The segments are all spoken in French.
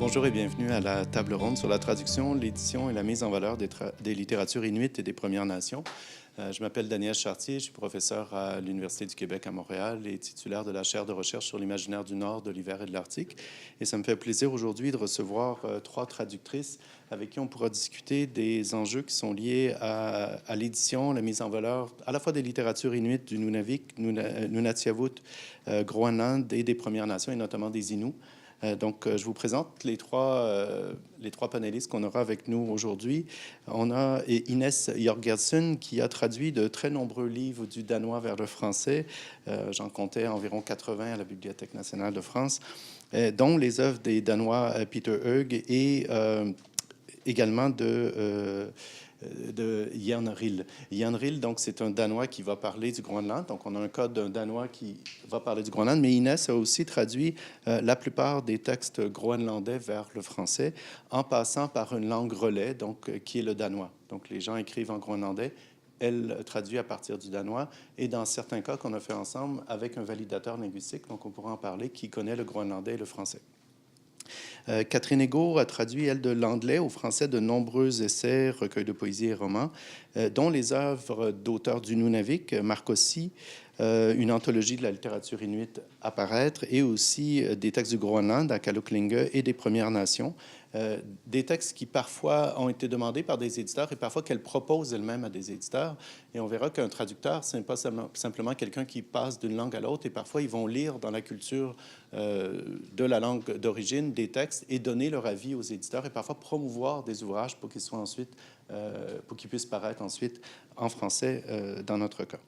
Bonjour et bienvenue à la table ronde sur la traduction, l'édition et la mise en valeur des littératures inuites et des Premières Nations. Je m'appelle Daniel Chartier, je suis professeur à l'Université du Québec à Montréal et titulaire de la chaire de recherche sur l'imaginaire du Nord, de l'hiver et de l'Arctique. Et ça me fait plaisir aujourd'hui de recevoir trois traductrices avec qui on pourra discuter des enjeux qui sont liés à l'édition, la mise en valeur à la fois des littératures inuites du Nunavik, Nunatsiavut, Groenland et des Premières Nations, et notamment des Inuits. Donc, je vous présente les trois panélistes qu'on aura avec nous aujourd'hui. On a Inès Jorgensen qui a traduit de très nombreux livres du danois vers le français. J'en comptais environ 80 à la Bibliothèque nationale de France, dont les œuvres des Danois Peter Høeg et également de Jan Ril. Jan Ril, donc, c'est un Danois qui va parler du Groenland. Donc, on a un cas d'un Danois qui va parler du Groenland, mais Inès a aussi traduit la plupart des textes groenlandais vers le français, en passant par une langue relais, donc, qui est le danois. Donc, les gens écrivent en groenlandais. Elle traduit à partir du danois, et dans certains cas qu'on a fait ensemble avec un validateur linguistique, donc on pourra en parler, qui connaît le groenlandais et le français. Catherine Egault a traduit, elle, de l'anglais au français de nombreux essais, recueils de poésie et romans, dont les œuvres d'auteurs du Nunavik, Marcosi, une anthologie de la littérature inuite à paraître, et aussi des textes du Groenland, à Kaluklinge, et des Premières Nations. Des textes qui parfois ont été demandés par des éditeurs et parfois qu'elle propose elle-même à des éditeurs. Et on verra qu'un traducteur, ce n'est pas simplement quelqu'un qui passe d'une langue à l'autre, et parfois ils vont lire dans la culture de la langue d'origine des textes et donner leur avis aux éditeurs et parfois promouvoir des ouvrages pour qu'ils soient ensuite, pour qu'ils puissent paraître ensuite en français dans notre cas.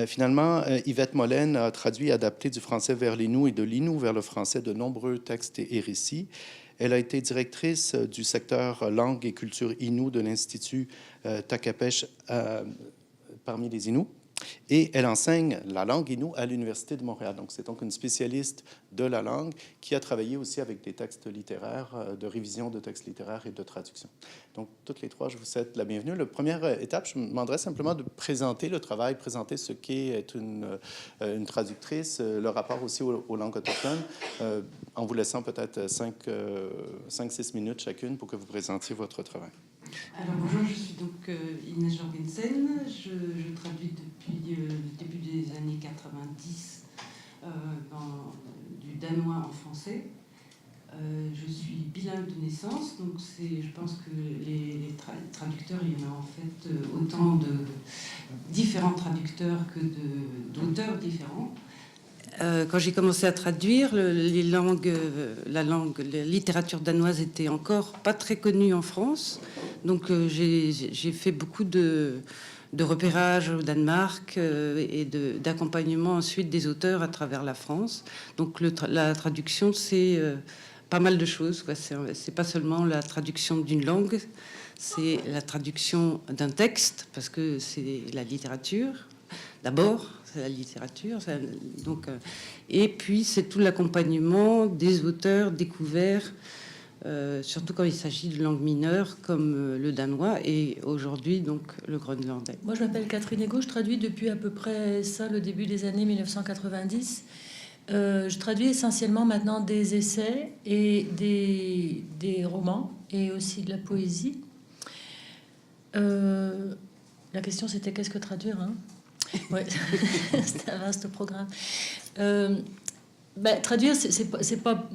Finalement, Yvette Mollen a traduit et adapté du français vers l'Innu et de l'Innu vers le français de nombreux textes et récits. Elle a été directrice du secteur langue et culture Innu de l'Institut Takapesh parmi les Inuits. Et elle enseigne la langue Innu à l'Université de Montréal. Donc, c'est donc une spécialiste de la langue qui a travaillé aussi avec des textes littéraires, de révision de textes littéraires et de traduction. Donc, toutes les trois, je vous souhaite la bienvenue. La première étape, je me demanderais simplement de présenter le travail, présenter ce qu'est une traductrice, le rapport aussi aux langues autochtones, en vous laissant peut-être 5-6 minutes chacune pour que vous présentiez votre travail. Alors bonjour, je suis donc Inès Jorgensen. Je traduis depuis le début des années 90 du danois en français. Je suis bilingue de naissance, donc je pense que les traducteurs, il y en a en fait autant de différents traducteurs que d'auteurs différents. Quand j'ai commencé à traduire, la littérature danoise était encore pas très connue en France. Donc j'ai fait beaucoup de repérage au Danemark et d'accompagnement ensuite des auteurs à travers la France. Donc la traduction, c'est pas mal de choses, quoi. C'est pas seulement la traduction d'une langue, c'est la traduction d'un texte, parce que c'est la littérature, d'abord. La littérature, donc, et puis c'est tout l'accompagnement des auteurs découverts, surtout quand il s'agit de langues mineures comme le danois et aujourd'hui donc le groenlandais. Moi je m'appelle Catherine Egault, je traduis depuis à peu près ça le début des années 1990. Je traduis essentiellement maintenant des essais et des romans et aussi de la poésie. La question c'était qu'est-ce que traduire, hein? Ouais, c'est un vaste programme. Traduire, c'est pas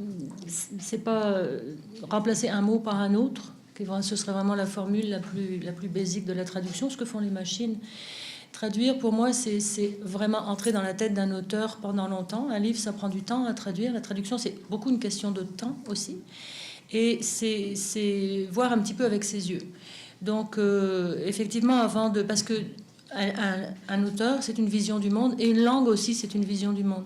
remplacer un mot par un autre. Ce serait vraiment la formule la plus basique de la traduction, ce que font les machines. Traduire, pour moi, c'est vraiment entrer dans la tête d'un auteur pendant longtemps. Un livre, ça prend du temps à traduire. La traduction, c'est beaucoup une question de temps aussi. Et c'est voir un petit peu avec ses yeux. Donc, effectivement, parce que un auteur, c'est une vision du monde, et une langue aussi, c'est une vision du monde.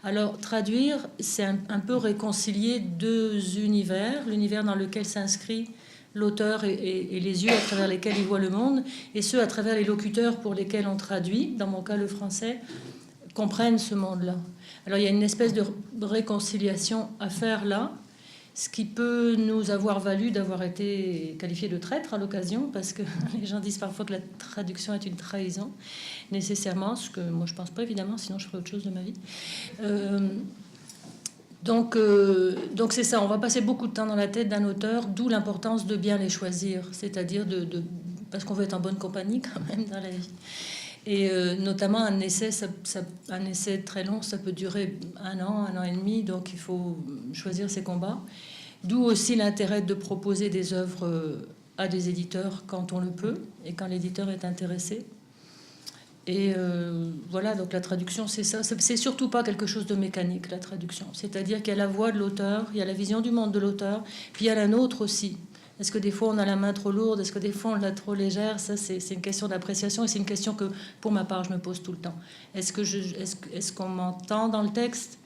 Alors, traduire, c'est un peu réconcilier deux univers, l'univers dans lequel s'inscrit l'auteur et les yeux à travers lesquels il voit le monde, et ceux à travers les locuteurs pour lesquels on traduit, dans mon cas le français, comprennent ce monde-là. Alors, il y a une espèce de réconciliation à faire là, ce qui peut nous avoir valu d'avoir été qualifiés de traîtres à l'occasion, parce que les gens disent parfois que la traduction est une trahison, nécessairement, ce que moi je pense pas évidemment, sinon je ferais autre chose de ma vie. Donc c'est ça, on va passer beaucoup de temps dans la tête d'un auteur, d'où l'importance de bien les choisir, c'est-à-dire parce qu'on veut être en bonne compagnie quand même dans la vie. Et notamment un essai, un essai très long, ça peut durer 1 an et demi, donc il faut choisir ses combats. D'où aussi l'intérêt de proposer des œuvres à des éditeurs quand on le peut et quand l'éditeur est intéressé. Et voilà, donc la traduction, c'est ça. C'est surtout pas quelque chose de mécanique, la traduction. C'est-à-dire qu'il y a la voix de l'auteur, il y a la vision du monde de l'auteur, puis il y a la nôtre aussi. Est-ce que des fois on a la main trop lourde? Est-ce que des fois on l'a trop légère? Ça, c'est une question d'appréciation et c'est une question que, pour ma part, je me pose tout le temps. Est-ce qu'on m'entend dans le texte?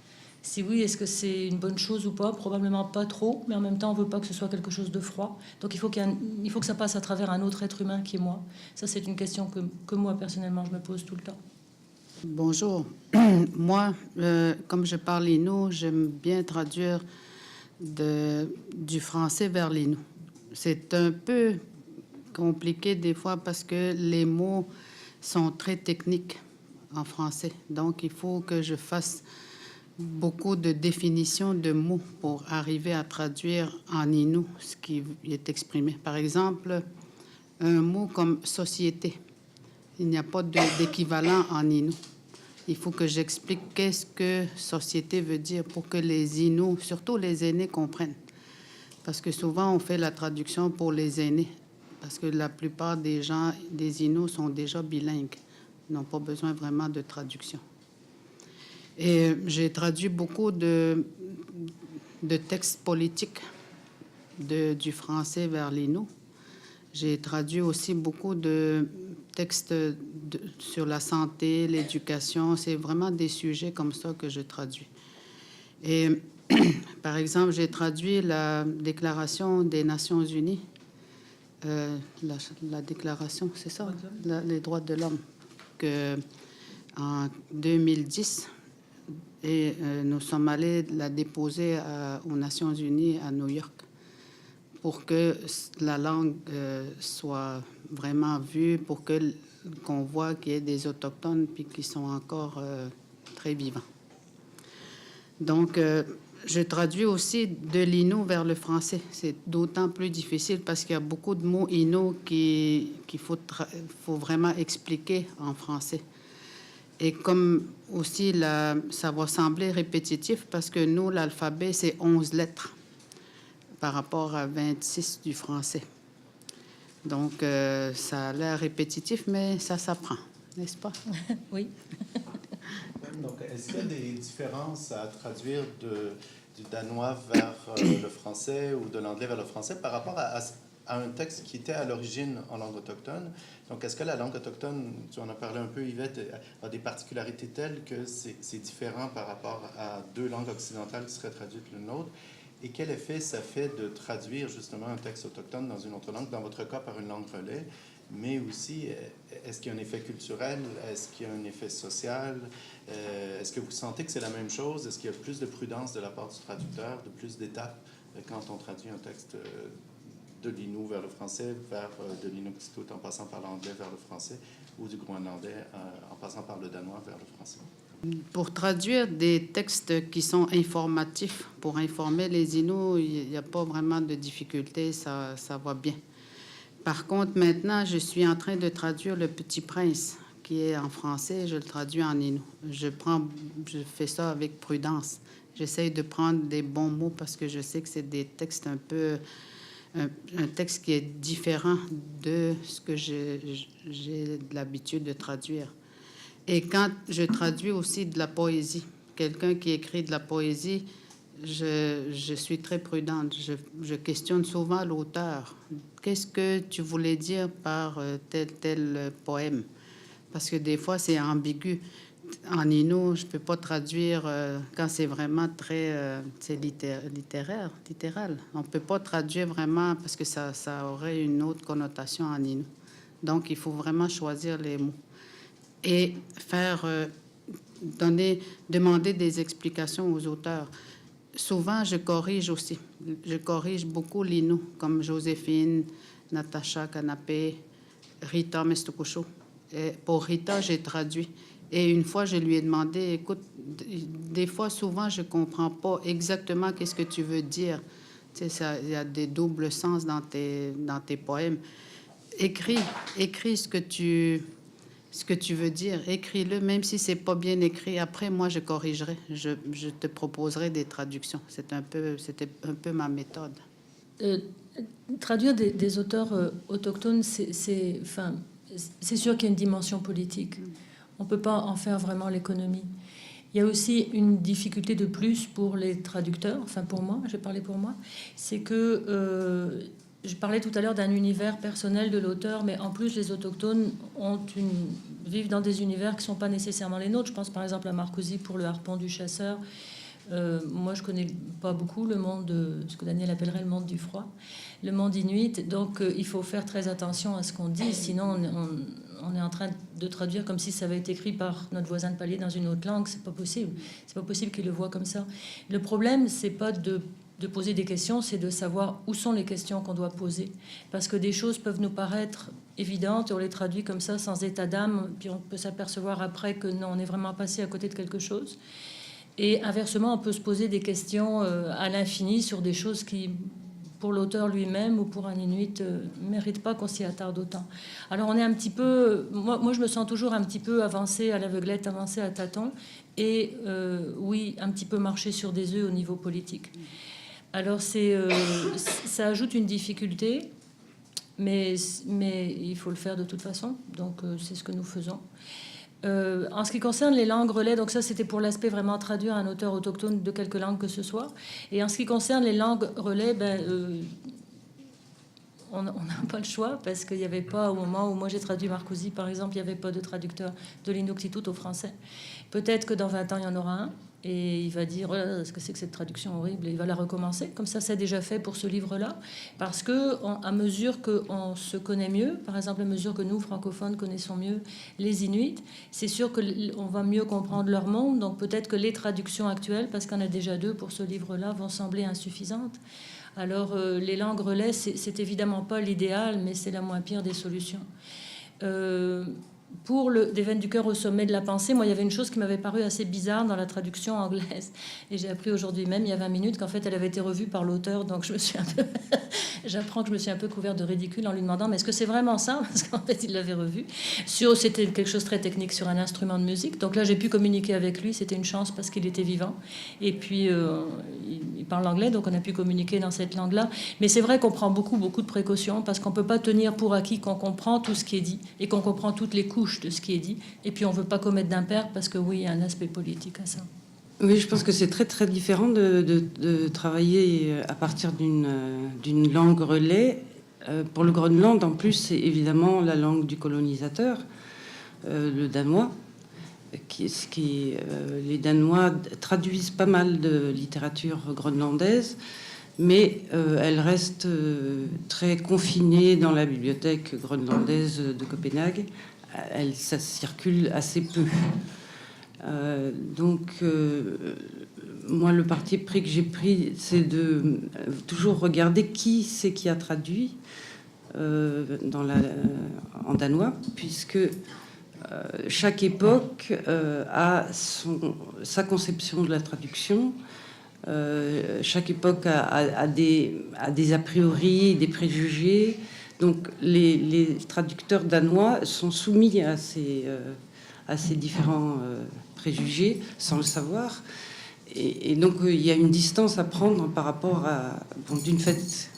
Si oui, est-ce que c'est une bonne chose ou pas? Probablement pas trop, mais en même temps, on veut pas que ce soit quelque chose de froid. Donc il faut que ça passe à travers un autre être humain qui est moi. Ça, c'est une question que moi, personnellement, je me pose tout le temps. Bonjour. Moi, comme je parle l'innu, j'aime bien traduire du français vers l'innu. C'est un peu compliqué des fois parce que les mots sont très techniques en français. Donc, il faut que je fasse beaucoup de définitions de mots pour arriver à traduire en innu ce qui est exprimé. Par exemple, un mot comme société. Il n'y a pas d'équivalent en innu. Il faut que j'explique qu'est-ce que société veut dire pour que les Inuits, surtout les aînés, comprennent. Parce que souvent, on fait la traduction pour les aînés. Parce que la plupart des gens, des Inuits, sont déjà bilingues. Ils n'ont pas besoin vraiment de traduction. Et j'ai traduit beaucoup de textes politiques du français vers l'innu. J'ai traduit aussi beaucoup de textes sur la santé, l'éducation. C'est vraiment des sujets comme ça que je traduis. Et par exemple, j'ai traduit la Déclaration des Nations Unies. La déclaration, c'est ça, les droits de l'homme, en 2010. Et nous sommes allés la déposer aux Nations Unies à New York pour que la langue soit vraiment vue, pour qu'on voit qu'il y ait des autochtones puis qui sont encore très vivants. Donc, je traduis aussi de l'innu vers le français. C'est d'autant plus difficile parce qu'il y a beaucoup de mots innu qu'il faut vraiment expliquer en français. Et comme aussi, ça va sembler répétitif parce que nous, l'alphabet, c'est 11 lettres par rapport à 26 du français. Donc, ça a l'air répétitif, mais ça s'apprend, n'est-ce pas? Oui. Donc, est-ce qu'il y a des différences à traduire du danois vers le français ou de l'anglais vers le français par rapport à un texte qui était à l'origine en langue autochtone? Donc, est-ce que la langue autochtone, tu en as parlé un peu, Yvette, a des particularités telles que c'est différent par rapport à 2 langues occidentales qui seraient traduites l'une l'autre? Et quel effet ça fait de traduire justement un texte autochtone dans une autre langue, dans votre cas par une langue relais, mais aussi, est-ce qu'il y a un effet culturel? Est-ce qu'il y a un effet social? Est-ce que vous sentez que c'est la même chose? Est-ce qu'il y a plus de prudence de la part du traducteur, de plus d'étapes quand on traduit un texte de l'innu vers le français, vers de l'inuktitut en passant par l'anglais vers le français, ou du groenlandais en passant par le danois vers le français? Pour traduire des textes qui sont informatifs, pour informer les Inuits, il n'y a pas vraiment de difficulté, ça va bien. Par contre, maintenant, je suis en train de traduire Le Petit Prince, qui est en français, je le traduis en Innu. Je fais ça avec prudence. J'essaye de prendre des bons mots parce que je sais que c'est des textes un texte qui est différent de ce que j'ai l'habitude de traduire. Et quand je traduis aussi de la poésie, quelqu'un qui écrit de la poésie, je suis très prudente. Je questionne souvent l'auteur. Qu'est-ce que tu voulais dire par tel poème? Parce que des fois, c'est ambigu. En innu, je ne peux pas traduire quand c'est vraiment très littéral. On ne peut pas traduire vraiment parce que ça aurait une autre connotation en innu. Donc, il faut vraiment choisir les mots et demander des explications aux auteurs. Souvent, je corrige aussi. Je corrige beaucoup l'innu, comme Joséphine, Natacha Canapé, Rita Mestokusho. Et pour Rita, j'ai traduit. Et une fois, je lui ai demandé, écoute, des fois, souvent, je comprends pas exactement qu'est-ce que tu veux dire. Tu sais, il y a des doubles sens dans tes poèmes. Écris ce que tu veux dire. Écris-le, même si c'est pas bien écrit. Après, moi, je corrigerai. Je te proposerai des traductions. C'était un peu ma méthode. Traduire des auteurs autochtones, c'est sûr qu'il y a une dimension politique. On ne peut pas en faire vraiment l'économie. Il y a aussi une difficulté de plus pour les traducteurs, enfin pour moi, je vais parler pour moi, c'est que je parlais tout à l'heure d'un univers personnel de l'auteur, mais en plus les autochtones vivent dans des univers qui ne sont pas nécessairement les nôtres. Je pense par exemple à Marcoussis pour Le Harpon du chasseur. Moi, je connais pas beaucoup le monde, ce que Daniel appellerait le monde du froid, le monde inuit. Donc, il faut faire très attention à ce qu'on dit. Sinon, on est en train de traduire comme si ça avait été écrit par notre voisin de palier dans une autre langue. C'est pas possible. C'est pas possible qu'il le voit comme ça. Le problème, c'est pas de poser des questions, c'est de savoir où sont les questions qu'on doit poser. Parce que des choses peuvent nous paraître évidentes et on les traduit comme ça, sans état d'âme. Puis on peut s'apercevoir après que non, on est vraiment passé à côté de quelque chose. Et inversement, on peut se poser des questions à l'infini sur des choses qui, pour l'auteur lui-même ou pour un Inuit, ne méritent pas qu'on s'y attarde autant. Alors on est un petit peu... Moi, je me sens toujours un petit peu avancée à l'aveuglette, avancée à tâtons, et oui, un petit peu marcher sur des œufs au niveau politique. Alors ça ajoute une difficulté, mais il faut le faire de toute façon, donc c'est ce que nous faisons. En ce qui concerne les langues relais, donc ça c'était pour l'aspect vraiment traduire un auteur autochtone de quelque langue que ce soit. Et en ce qui concerne les langues relais, on n'a pas le choix parce qu'il n'y avait pas, au moment où moi j'ai traduit Marcoussis par exemple, il n'y avait pas de traducteur de l'Inuktitut au français. Peut-être que dans 20 ans il y en aura un et il va dire oh, ce que c'est que cette traduction horrible et il va la recommencer. Comme ça c'est déjà fait pour ce livre-là parce que à mesure qu'on se connaît mieux, par exemple à mesure que nous francophones connaissons mieux les Inuits, c'est sûr qu'on va mieux comprendre leur monde. Donc peut-être que les traductions actuelles, parce qu'on a déjà 2 pour ce livre-là, vont sembler insuffisantes. Alors les langues relais, c'est évidemment pas l'idéal, mais c'est la moins pire des solutions. Pour des veines du cœur au sommet de la pensée, moi, il y avait une chose qui m'avait paru assez bizarre dans la traduction anglaise. Et j'ai appris aujourd'hui même, il y a 20 minutes, qu'en fait, elle avait été revue par l'auteur. Donc, j'apprends que je me suis un peu couverte de ridicule en lui demandant, mais est-ce que c'est vraiment ça? Parce qu'en fait, il l'avait revue. C'était quelque chose de très technique sur un instrument de musique. Donc là, j'ai pu communiquer avec lui. C'était une chance parce qu'il était vivant. Et puis, il parle anglais, donc on a pu communiquer dans cette langue-là. Mais c'est vrai qu'on prend beaucoup de précautions parce qu'on ne peut pas tenir pour acquis qu'on comprend tout ce qui est dit et qu'on comprend toutes les couches de ce qui est dit. Et puis, on ne veut pas commettre d'impair parce que, oui, il y a un aspect politique à ça. Oui, je pense que c'est très, très différent de travailler à partir d'une langue relais. Pour le Groenland, en plus, c'est évidemment la langue du colonisateur, le danois. Les Danois traduisent pas mal de littérature groenlandaise, mais elle reste très confinée dans la bibliothèque groenlandaise de Copenhague. Ça circule assez peu. Moi, le parti pris que j'ai pris, c'est de toujours regarder qui c'est qui a traduit en danois, puisque chaque époque a sa conception de la traduction. Chaque époque a des a priori, des préjugés. Donc les traducteurs danois sont soumis à ces différents préjugés sans le savoir. Et donc il y a une distance à prendre par rapport à... Bon, d'une fait,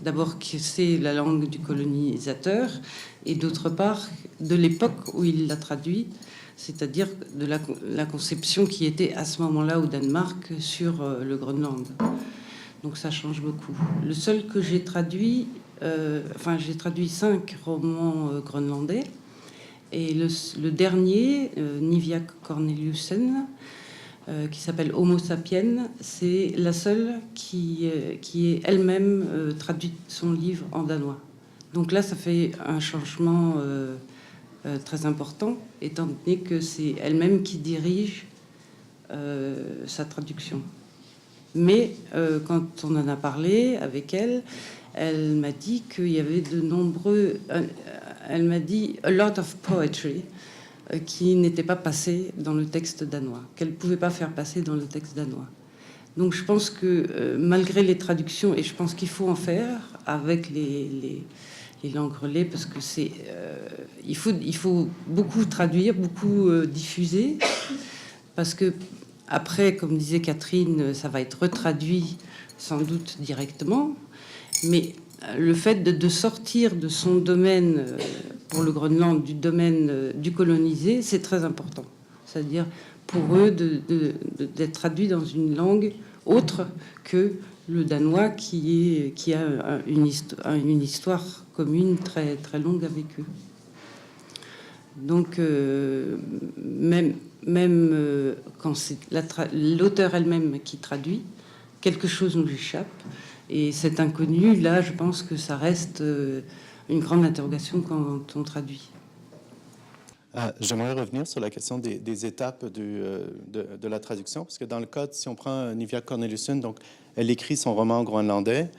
d'abord que c'est la langue du colonisateur, et d'autre part de l'époque où il l'a traduit, c'est-à-dire de la conception qui était à ce moment-là au Danemark sur le Groenland. Donc ça change beaucoup. Le seul que j'ai traduit... j'ai traduit 5 romans groenlandais. Et le dernier, Nivia Corneliussen, qui s'appelle Homo sapiens, c'est la seule qui est elle-même traduit son livre en danois. Donc là, ça fait un changement très important, étant donné que c'est elle-même qui dirige sa traduction. Mais quand on en a parlé avec elle, elle m'a dit qu'il y avait de nombreux... Elle m'a dit « a lot of poetry qui n'était pas passée dans le texte danois, qu'elle ne pouvait pas faire passer dans le texte danois. Donc je pense que malgré les traductions, et je pense qu'il faut en faire avec les langues relais, parce que il faut beaucoup traduire, beaucoup diffuser, parce que après, comme disait Catherine, ça va être retraduit sans doute directement, mais le fait de sortir de son domaine, pour le Groenland, du domaine du colonisé, c'est très important. C'est-à-dire pour eux d'être traduit dans une langue autre que le danois qui a une histoire commune très, très longue avec eux. Donc, même quand c'est l'auteur elle-même qui traduit, quelque chose nous échappe. Et cet inconnu, là, je pense que ça reste une grande interrogation quand on traduit. J'aimerais revenir sur la question des étapes de la traduction, parce que dans le cas, si on prend Nivia Corneliusson, donc elle écrit son roman en groenlandais,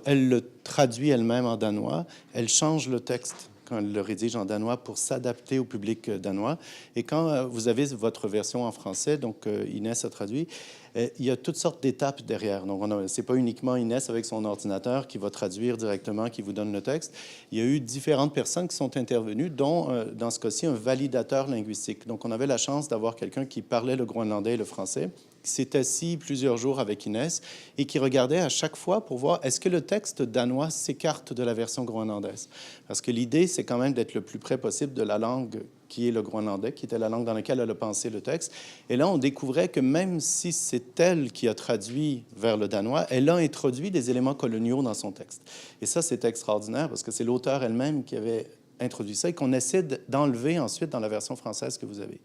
elle le traduit elle-même en danois, elle change le texte quand elle le rédige en danois pour s'adapter au public danois. Et quand vous avez votre version en français, donc Inès a traduit, il y a toutes sortes d'étapes derrière. Donc, c'est pas uniquement Inès avec son ordinateur qui va traduire directement, qui vous donne le texte. Il y a eu différentes personnes qui sont intervenues, dont, dans ce cas-ci, un validateur linguistique. Donc, on avait la chance d'avoir quelqu'un qui parlait le groenlandais et le français, qui s'est assis plusieurs jours avec Inès et qui regardait à chaque fois pour voir est-ce que le texte danois s'écarte de la version groenlandaise. Parce que l'idée, c'est quand même d'être le plus près possible de la langue qui est le groenlandais, qui était la langue dans laquelle elle a pensé le texte. Et là, on découvrait que même si c'est elle qui a traduit vers le danois, elle a introduit des éléments coloniaux dans son texte. Et ça, c'est extraordinaire parce que c'est l'auteur elle-même qui avait introduit ça et qu'on essaie d'enlever ensuite dans la version française que vous avez.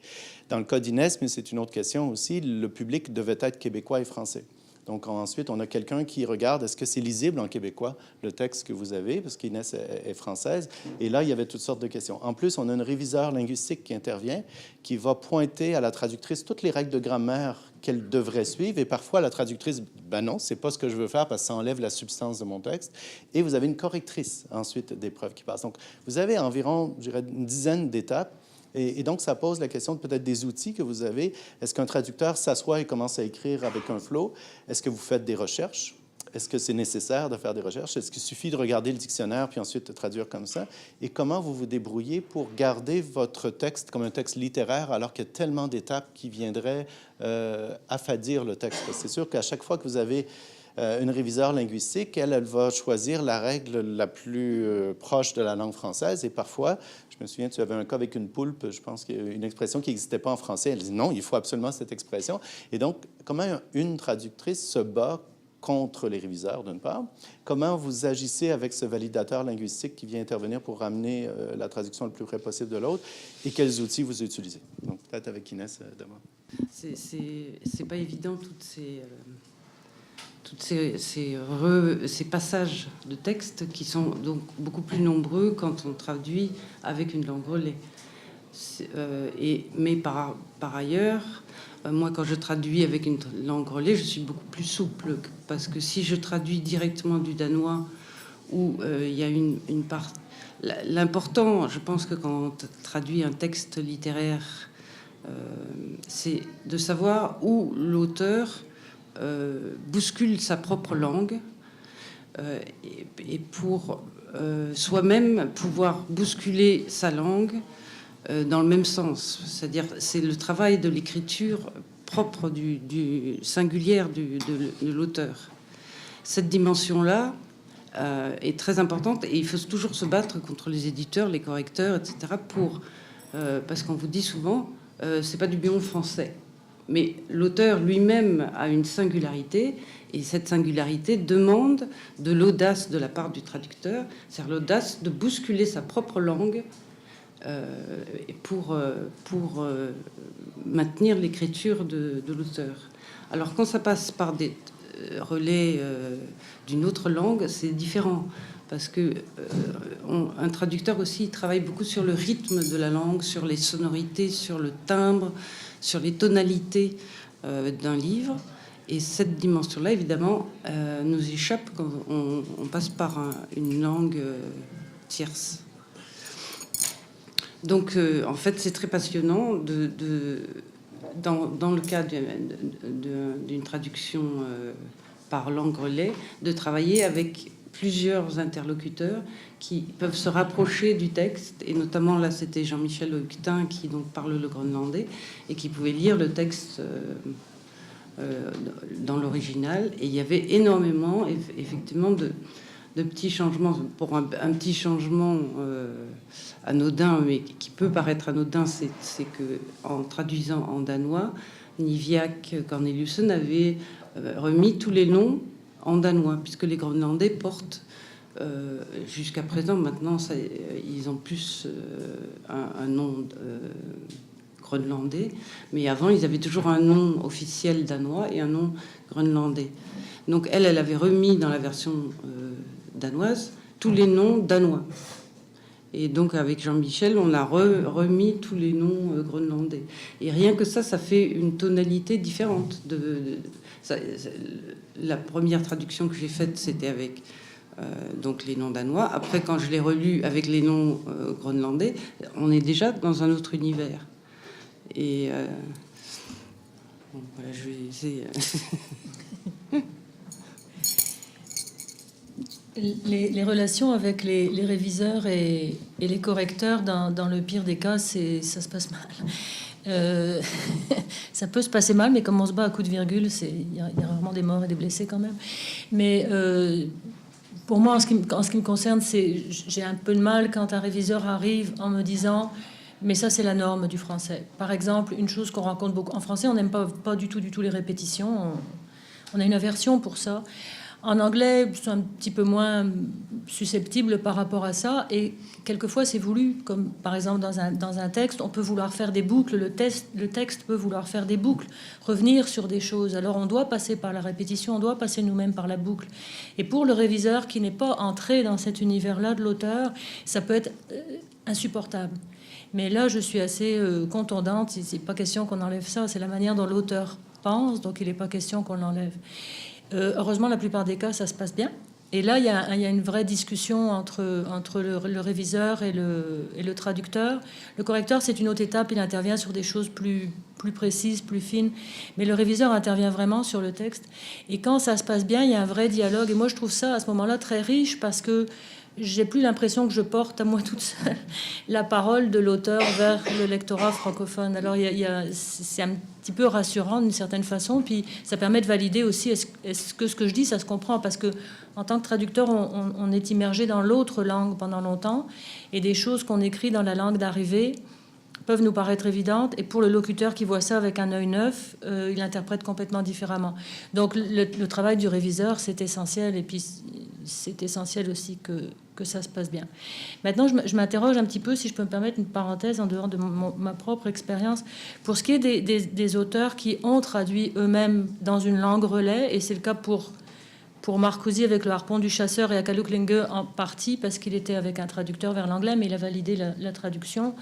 Dans le cas d'Inès, mais c'est une autre question aussi, le public devait être québécois et français. Donc ensuite, on a quelqu'un qui regarde, est-ce que c'est lisible en québécois, le texte que vous avez, parce qu'Inès est française. Et là, il y avait toutes sortes de questions. En plus, on a une réviseur linguistique qui intervient, qui va pointer à la traductrice toutes les règles de grammaire qu'elle devrait suivre. Et parfois, la traductrice, ben non, c'est pas ce que je veux faire parce que ça enlève la substance de mon texte. Et vous avez une correctrice ensuite des preuves qui passent. Donc, vous avez environ, je dirais, une dizaine d'étapes. Et donc, ça pose la question de peut-être des outils que vous avez. Est-ce qu'un traducteur s'assoit et commence à écrire avec un flow? Est-ce que vous faites des recherches? Est-ce que c'est nécessaire de faire des recherches? Est-ce qu'il suffit de regarder le dictionnaire puis ensuite de traduire comme ça? Et comment vous vous débrouillez pour garder votre texte comme un texte littéraire alors qu'il y a tellement d'étapes qui viendraient affadir le texte? C'est sûr qu'à chaque fois que vous avez une réviseure linguistique, elle va choisir la règle la plus proche de la langue française. Et parfois, je me souviens, tu avais un cas avec une poulpe, je pense qu'il y a une expression qui n'existait pas en français. Elle dit non, il faut absolument cette expression. Et donc, comment une traductrice se bat contre les réviseurs, d'une part? Comment vous agissez avec ce validateur linguistique qui vient intervenir pour ramener la traduction le plus près possible de l'autre? Et quels outils vous utilisez? Donc, peut-être avec Inès d'abord. C'est pas évident, ces passages de texte qui sont donc beaucoup plus nombreux quand on traduit avec une langue relais. Mais par ailleurs, moi, quand je traduis avec une langue relais, je suis beaucoup plus souple parce que si je traduis directement du danois où il y a une part... L'important, je pense que quand on traduit un texte littéraire, c'est de savoir où l'auteur bouscule sa propre langue et pour soi-même pouvoir bousculer sa langue dans le même sens. C'est-à-dire, c'est le travail de l'écriture propre du singulière de l'auteur. Cette dimension-là est très importante et il faut toujours se battre contre les éditeurs, les correcteurs, etc. Parce qu'on vous dit souvent, c'est pas du bon français. Mais l'auteur lui-même a une singularité, et cette singularité demande de l'audace de la part du traducteur, c'est-à-dire l'audace de bousculer sa propre langue pour maintenir l'écriture de l'auteur. Alors quand ça passe par des relais d'une autre langue, c'est différent. Parce que un traducteur aussi travaille beaucoup sur le rythme de la langue, sur les sonorités, sur le timbre, sur les tonalités d'un livre. Et cette dimension-là, évidemment, nous échappe quand on passe par une langue tierce. Donc, en fait, c'est très passionnant dans le cas d'une traduction par langue relais, de travailler avec plusieurs interlocuteurs qui peuvent se rapprocher du texte. Et notamment, là, c'était Jean-Michel Huguetin qui donc parle le groenlandais et qui pouvait lire le texte dans l'original. Et il y avait énormément, effectivement, de petits changements. Pour un petit changement anodin, mais qui peut paraître anodin, c'est que en traduisant en danois, Niviaq Corneliussen avait remis tous les noms en danois, puisque les Groenlandais portent jusqu'à présent, maintenant, ils ont plus un nom groenlandais, mais avant, ils avaient toujours un nom officiel danois et un nom groenlandais. Donc elle avait remis dans la version danoise tous les noms danois. Et donc avec Jean-Michel, on a remis tous les noms groenlandais. Et rien que ça fait une tonalité différente. La première traduction que j'ai faite, c'était avec donc les noms danois. Après, quand je l'ai relu avec les noms groenlandais, on est déjà dans un autre univers. Et bon, voilà, je vais essayer. Les relations avec les réviseurs et les correcteurs, dans le pire des cas, ça se passe mal. Ça peut se passer mal, mais comme on se bat à coups de virgule, il y a rarement des morts et des blessés quand même. Mais pour moi, en ce qui me concerne, j'ai un peu de mal quand un réviseur arrive en me disant « mais ça, c'est la norme du français ». Par exemple, une chose qu'on rencontre beaucoup en français, on n'aime pas du tout les répétitions. On a une aversion pour ça. En anglais, c'est un petit peu moins susceptible par rapport à ça. Et quelquefois, c'est voulu. Comme par exemple, dans un texte, on peut vouloir faire des boucles. Le texte peut vouloir faire des boucles, revenir sur des choses. Alors, on doit passer par la répétition, on doit passer nous-mêmes par la boucle. Et pour le réviseur qui n'est pas entré dans cet univers-là de l'auteur, ça peut être insupportable. Mais là, je suis assez contondante. C'est pas question qu'on enlève ça. C'est la manière dont l'auteur pense. Donc, il n'est pas question qu'on l'enlève. Heureusement, la plupart des cas, ça se passe bien. Et là, il y a une vraie discussion entre le réviseur et le traducteur. Le correcteur, c'est une autre étape. Il intervient sur des choses plus précises, plus fines. Mais le réviseur intervient vraiment sur le texte. Et quand ça se passe bien, il y a un vrai dialogue. Et moi, je trouve ça, à ce moment-là, très riche parce que j'ai plus l'impression que je porte à moi toute seule la parole de l'auteur vers le lectorat francophone. Alors, c'est un petit peu rassurant d'une certaine façon, puis ça permet de valider aussi est-ce que ce que je dis, ça se comprend, parce que en tant que traducteur, on est immergé dans l'autre langue pendant longtemps, et des choses qu'on écrit dans la langue d'arrivée peuvent nous paraître évidentes, et pour le locuteur qui voit ça avec un œil neuf, il interprète complètement différemment. Donc le travail du réviseur, c'est essentiel, et puis c'est essentiel aussi que ça se passe bien. Maintenant, je m'interroge un petit peu, si je peux me permettre une parenthèse en dehors de ma propre expérience, pour ce qui est des auteurs qui ont traduit eux-mêmes dans une langue relais, et c'est le cas pour Marcuse avec le harpon du chasseur et Akalu Klinge en partie, parce qu'il était avec un traducteur vers l'anglais, mais il a validé la traduction.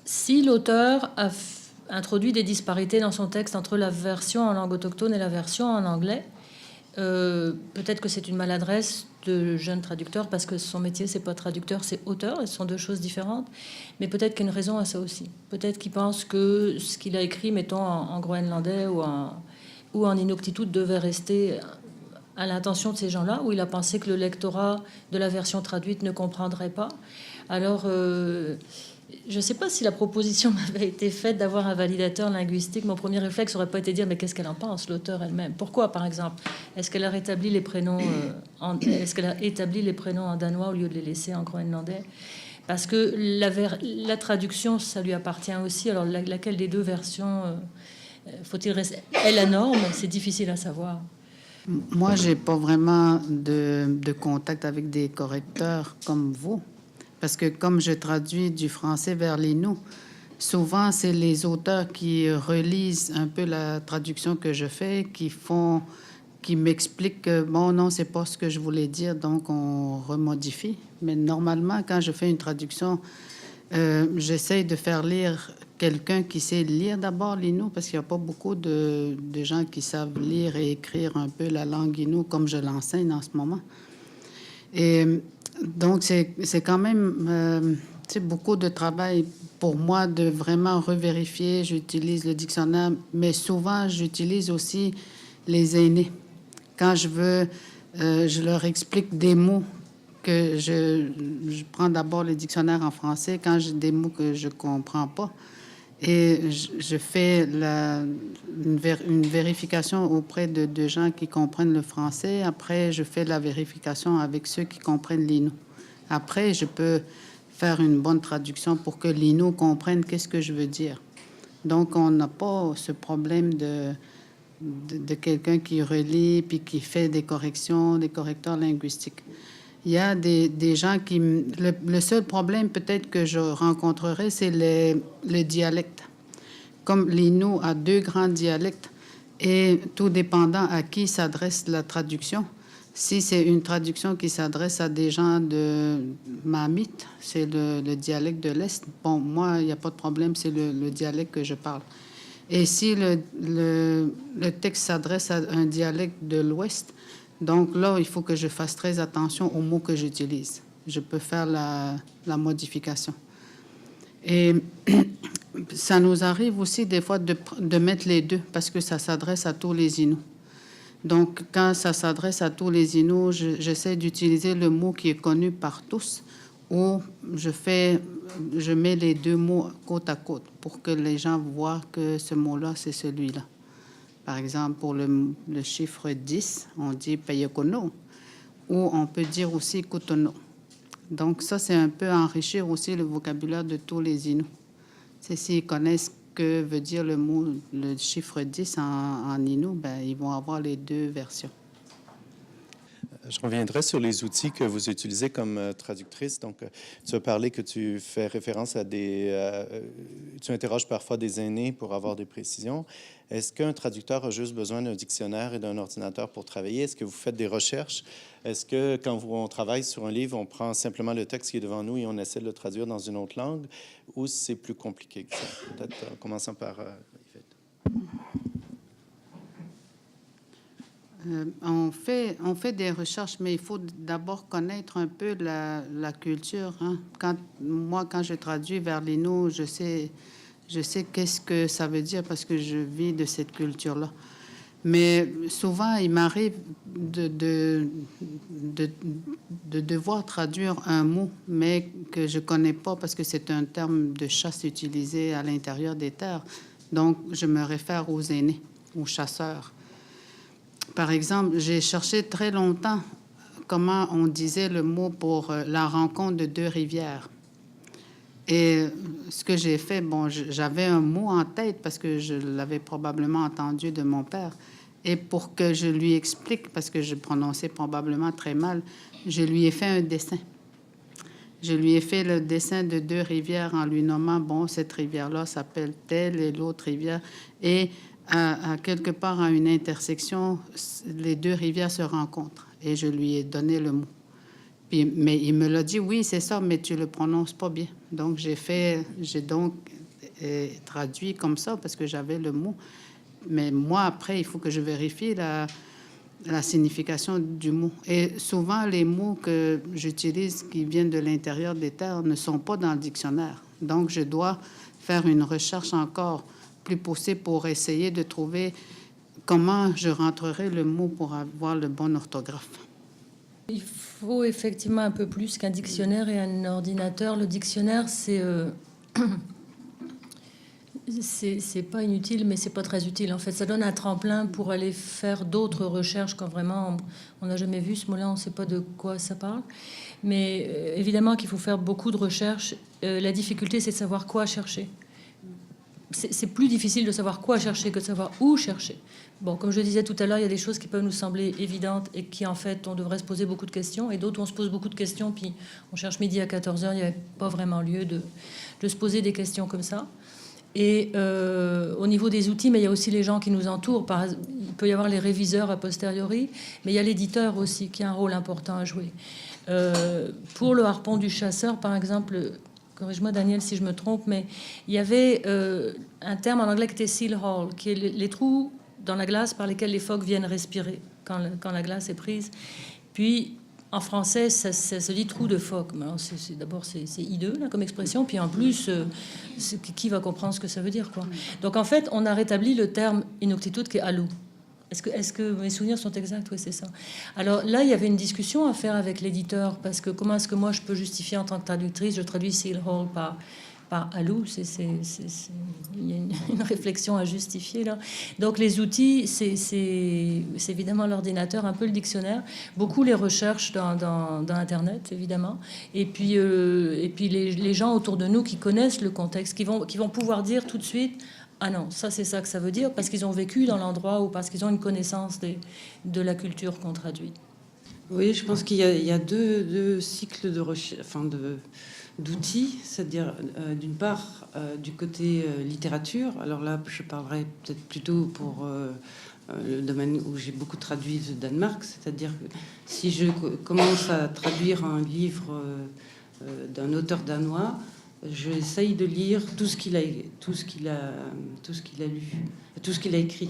Si l'auteur a introduit des disparités dans son texte entre la version en langue autochtone et la version en anglais, peut-être que c'est une maladresse de jeune traducteur, parce que son métier, c'est pas traducteur, c'est auteur, et ce sont deux choses différentes. Mais peut-être qu'il y a une raison à ça aussi. Peut-être qu'il pense que ce qu'il a écrit, mettons, en groenlandais ou en inuktitut, devait rester à l'intention de ces gens-là, où il a pensé que le lectorat de la version traduite ne comprendrait pas. Alors, je ne sais pas si la proposition m'avait été faite d'avoir un validateur linguistique. Mon premier réflexe n'aurait pas été de dire, mais qu'est-ce qu'elle en pense, l'auteur elle-même? Pourquoi, par exemple? Est-ce qu'elle a rétabli les prénoms est-ce qu'elle a établi les prénoms en danois au lieu de les laisser en groenlandais? Parce que la traduction, ça lui appartient aussi. Alors, laquelle des deux versions faut-il rester? Est la norme? C'est difficile à savoir. Moi, j'ai pas vraiment de contact avec des correcteurs comme vous. Parce que comme je traduis du français vers l'innu, souvent, c'est les auteurs qui relisent un peu la traduction que je fais, qui m'expliquent que, bon, non, c'est pas ce que je voulais dire, donc on remodifie. Mais normalement, quand je fais une traduction, j'essaye de faire lire quelqu'un qui sait lire d'abord l'innu, parce qu'il n'y a pas beaucoup de gens qui savent lire et écrire un peu la langue innu comme je l'enseigne en ce moment. Et donc, c'est quand même c'est beaucoup de travail pour moi de vraiment revérifier. J'utilise le dictionnaire, mais souvent, j'utilise aussi les aînés. Quand je veux, je leur explique des mots que je prends d'abord le dictionnaire en français quand j'ai des mots que je comprends pas. Et je fais une vérification auprès de gens qui comprennent le français. Après, je fais la vérification avec ceux qui comprennent l'Innu. Après, je peux faire une bonne traduction pour que l'Innu comprenne qu'est-ce que je veux dire. Donc, on n'a pas ce problème de quelqu'un qui relit puis qui fait des corrections, des correcteurs linguistiques. Il y a des gens qui... Le seul problème peut-être que je rencontrerai, c'est le dialecte. Comme l'Innu a 2 grands dialectes et tout dépendant à qui s'adresse la traduction. Si c'est une traduction qui s'adresse à des gens de Mamit, c'est le dialecte de l'Est. Bon, moi, il n'y a pas de problème, c'est le dialecte que je parle. Et si le texte s'adresse à un dialecte de l'Ouest, donc là, il faut que je fasse très attention aux mots que j'utilise. Je peux faire la modification. Et ça nous arrive aussi des fois de mettre les deux parce que ça s'adresse à tous les Innus. Donc, quand ça s'adresse à tous les Innus, j'essaie d'utiliser le mot qui est connu par tous ou je mets les 2 mots côte à côte pour que les gens voient que ce mot-là, c'est celui-là. Par exemple, pour le chiffre 10, on dit payekono, ou on peut dire aussi kotono. Donc ça, c'est un peu enrichir aussi le vocabulaire de tous les Innus. C'est s'ils connaissent que veut dire le chiffre 10 en Innu, ben, ils vont avoir les 2 versions. Je reviendrai sur les outils que vous utilisez comme traductrice. Donc, tu as parlé que tu fais référence à tu interroges parfois des aînés pour avoir des précisions. Est-ce qu'un traducteur a juste besoin d'un dictionnaire et d'un ordinateur pour travailler? Est-ce que vous faites des recherches? Est-ce que quand on travaille sur un livre, on prend simplement le texte qui est devant nous et on essaie de le traduire dans une autre langue? Ou c'est plus compliqué que ça? Peut-être en commençant par Yvette. On fait des recherches, mais il faut d'abord connaître un peu la culture. Hein. Quand je traduis vers l'Innu, je sais qu'est-ce que ça veut dire parce que je vis de cette culture-là. Mais souvent, il m'arrive de devoir traduire un mot, mais que je connais pas parce que c'est un terme de chasse utilisé à l'intérieur des terres. Donc, je me réfère aux aînés, aux chasseurs. Par exemple, j'ai cherché très longtemps comment on disait le mot pour la rencontre de 2 rivières. Et ce que j'ai fait, bon, j'avais un mot en tête parce que je l'avais probablement entendu de mon père. Et pour que je lui explique, parce que je prononçais probablement très mal, je lui ai fait un dessin. Je lui ai fait le dessin de 2 rivières en lui nommant, bon, cette rivière-là s'appelle telle et l'autre rivière. Et à quelque part, à une intersection, les 2 rivières se rencontrent. Et je lui ai donné le mot. Mais il me l'a dit, oui, c'est ça, mais tu le prononces pas bien. Donc, j'ai traduit comme ça parce que j'avais le mot. Mais moi, après, il faut que je vérifie la signification du mot. Et souvent, les mots que j'utilise qui viennent de l'intérieur des terres ne sont pas dans le dictionnaire. Donc, je dois faire une recherche encore plus poussée pour essayer de trouver comment je rentrerai le mot pour avoir le bon orthographe. Il faut effectivement un peu plus qu'un dictionnaire et un ordinateur. Le dictionnaire, c'est pas inutile, mais c'est pas très utile. En fait, ça donne un tremplin pour aller faire d'autres recherches quand vraiment on n'a jamais vu ce mot-là, on ne sait pas de quoi ça parle. Mais évidemment qu'il faut faire beaucoup de recherches. La difficulté, c'est de savoir quoi chercher. C'est plus difficile de savoir quoi chercher que de savoir où chercher. Bon, comme je disais tout à l'heure, il y a des choses qui peuvent nous sembler évidentes et qui, en fait, on devrait se poser beaucoup de questions. Et d'autres, on se pose beaucoup de questions, puis on cherche midi à 14h, il n'y avait pas vraiment lieu de se poser des questions comme ça. Et au niveau des outils, mais il y a aussi les gens qui nous entourent. Il peut y avoir les réviseurs a posteriori, mais il y a l'éditeur aussi qui a un rôle important à jouer. Pour le harpon du chasseur, par exemple... Corrige-moi, Daniel, si je me trompe, mais il y avait un terme en anglais qui était seal hole, qui est les trous dans la glace par lesquels les phoques viennent respirer quand la glace est prise. Puis, En français, ça se dit trou de phoque. D'abord, c'est hideux là, comme expression. Puis en plus, qui va comprendre ce que ça veut dire, quoi. Donc en fait, on a rétabli le terme Inuktitut qui est alou. Est-ce que mes souvenirs sont exacts? Oui, c'est ça. Alors là, il y avait une discussion à faire avec l'éditeur, parce que comment est-ce que moi je peux justifier en tant que traductrice? Je traduis Seal Hall par alou. Il y a une réflexion à justifier là. Donc les outils, c'est évidemment l'ordinateur, un peu le dictionnaire, beaucoup les recherches dans Internet, évidemment. Et puis les gens autour de nous qui connaissent le contexte, qui vont pouvoir dire tout de suite: ah non, ça c'est ça que ça veut dire, parce qu'ils ont vécu dans l'endroit ou parce qu'ils ont une connaissance de la culture qu'on traduit. Oui, je pense qu'il y a deux cycles de recherche, enfin d'outils, c'est-à-dire d'une part du côté littérature. Alors là, je parlerai peut-être plutôt pour le domaine où j'ai beaucoup traduit de Danemark, c'est-à-dire que si je commence à traduire un livre d'un auteur danois, j'essaye de lire tout ce qu'il a lu, tout ce qu'il a écrit.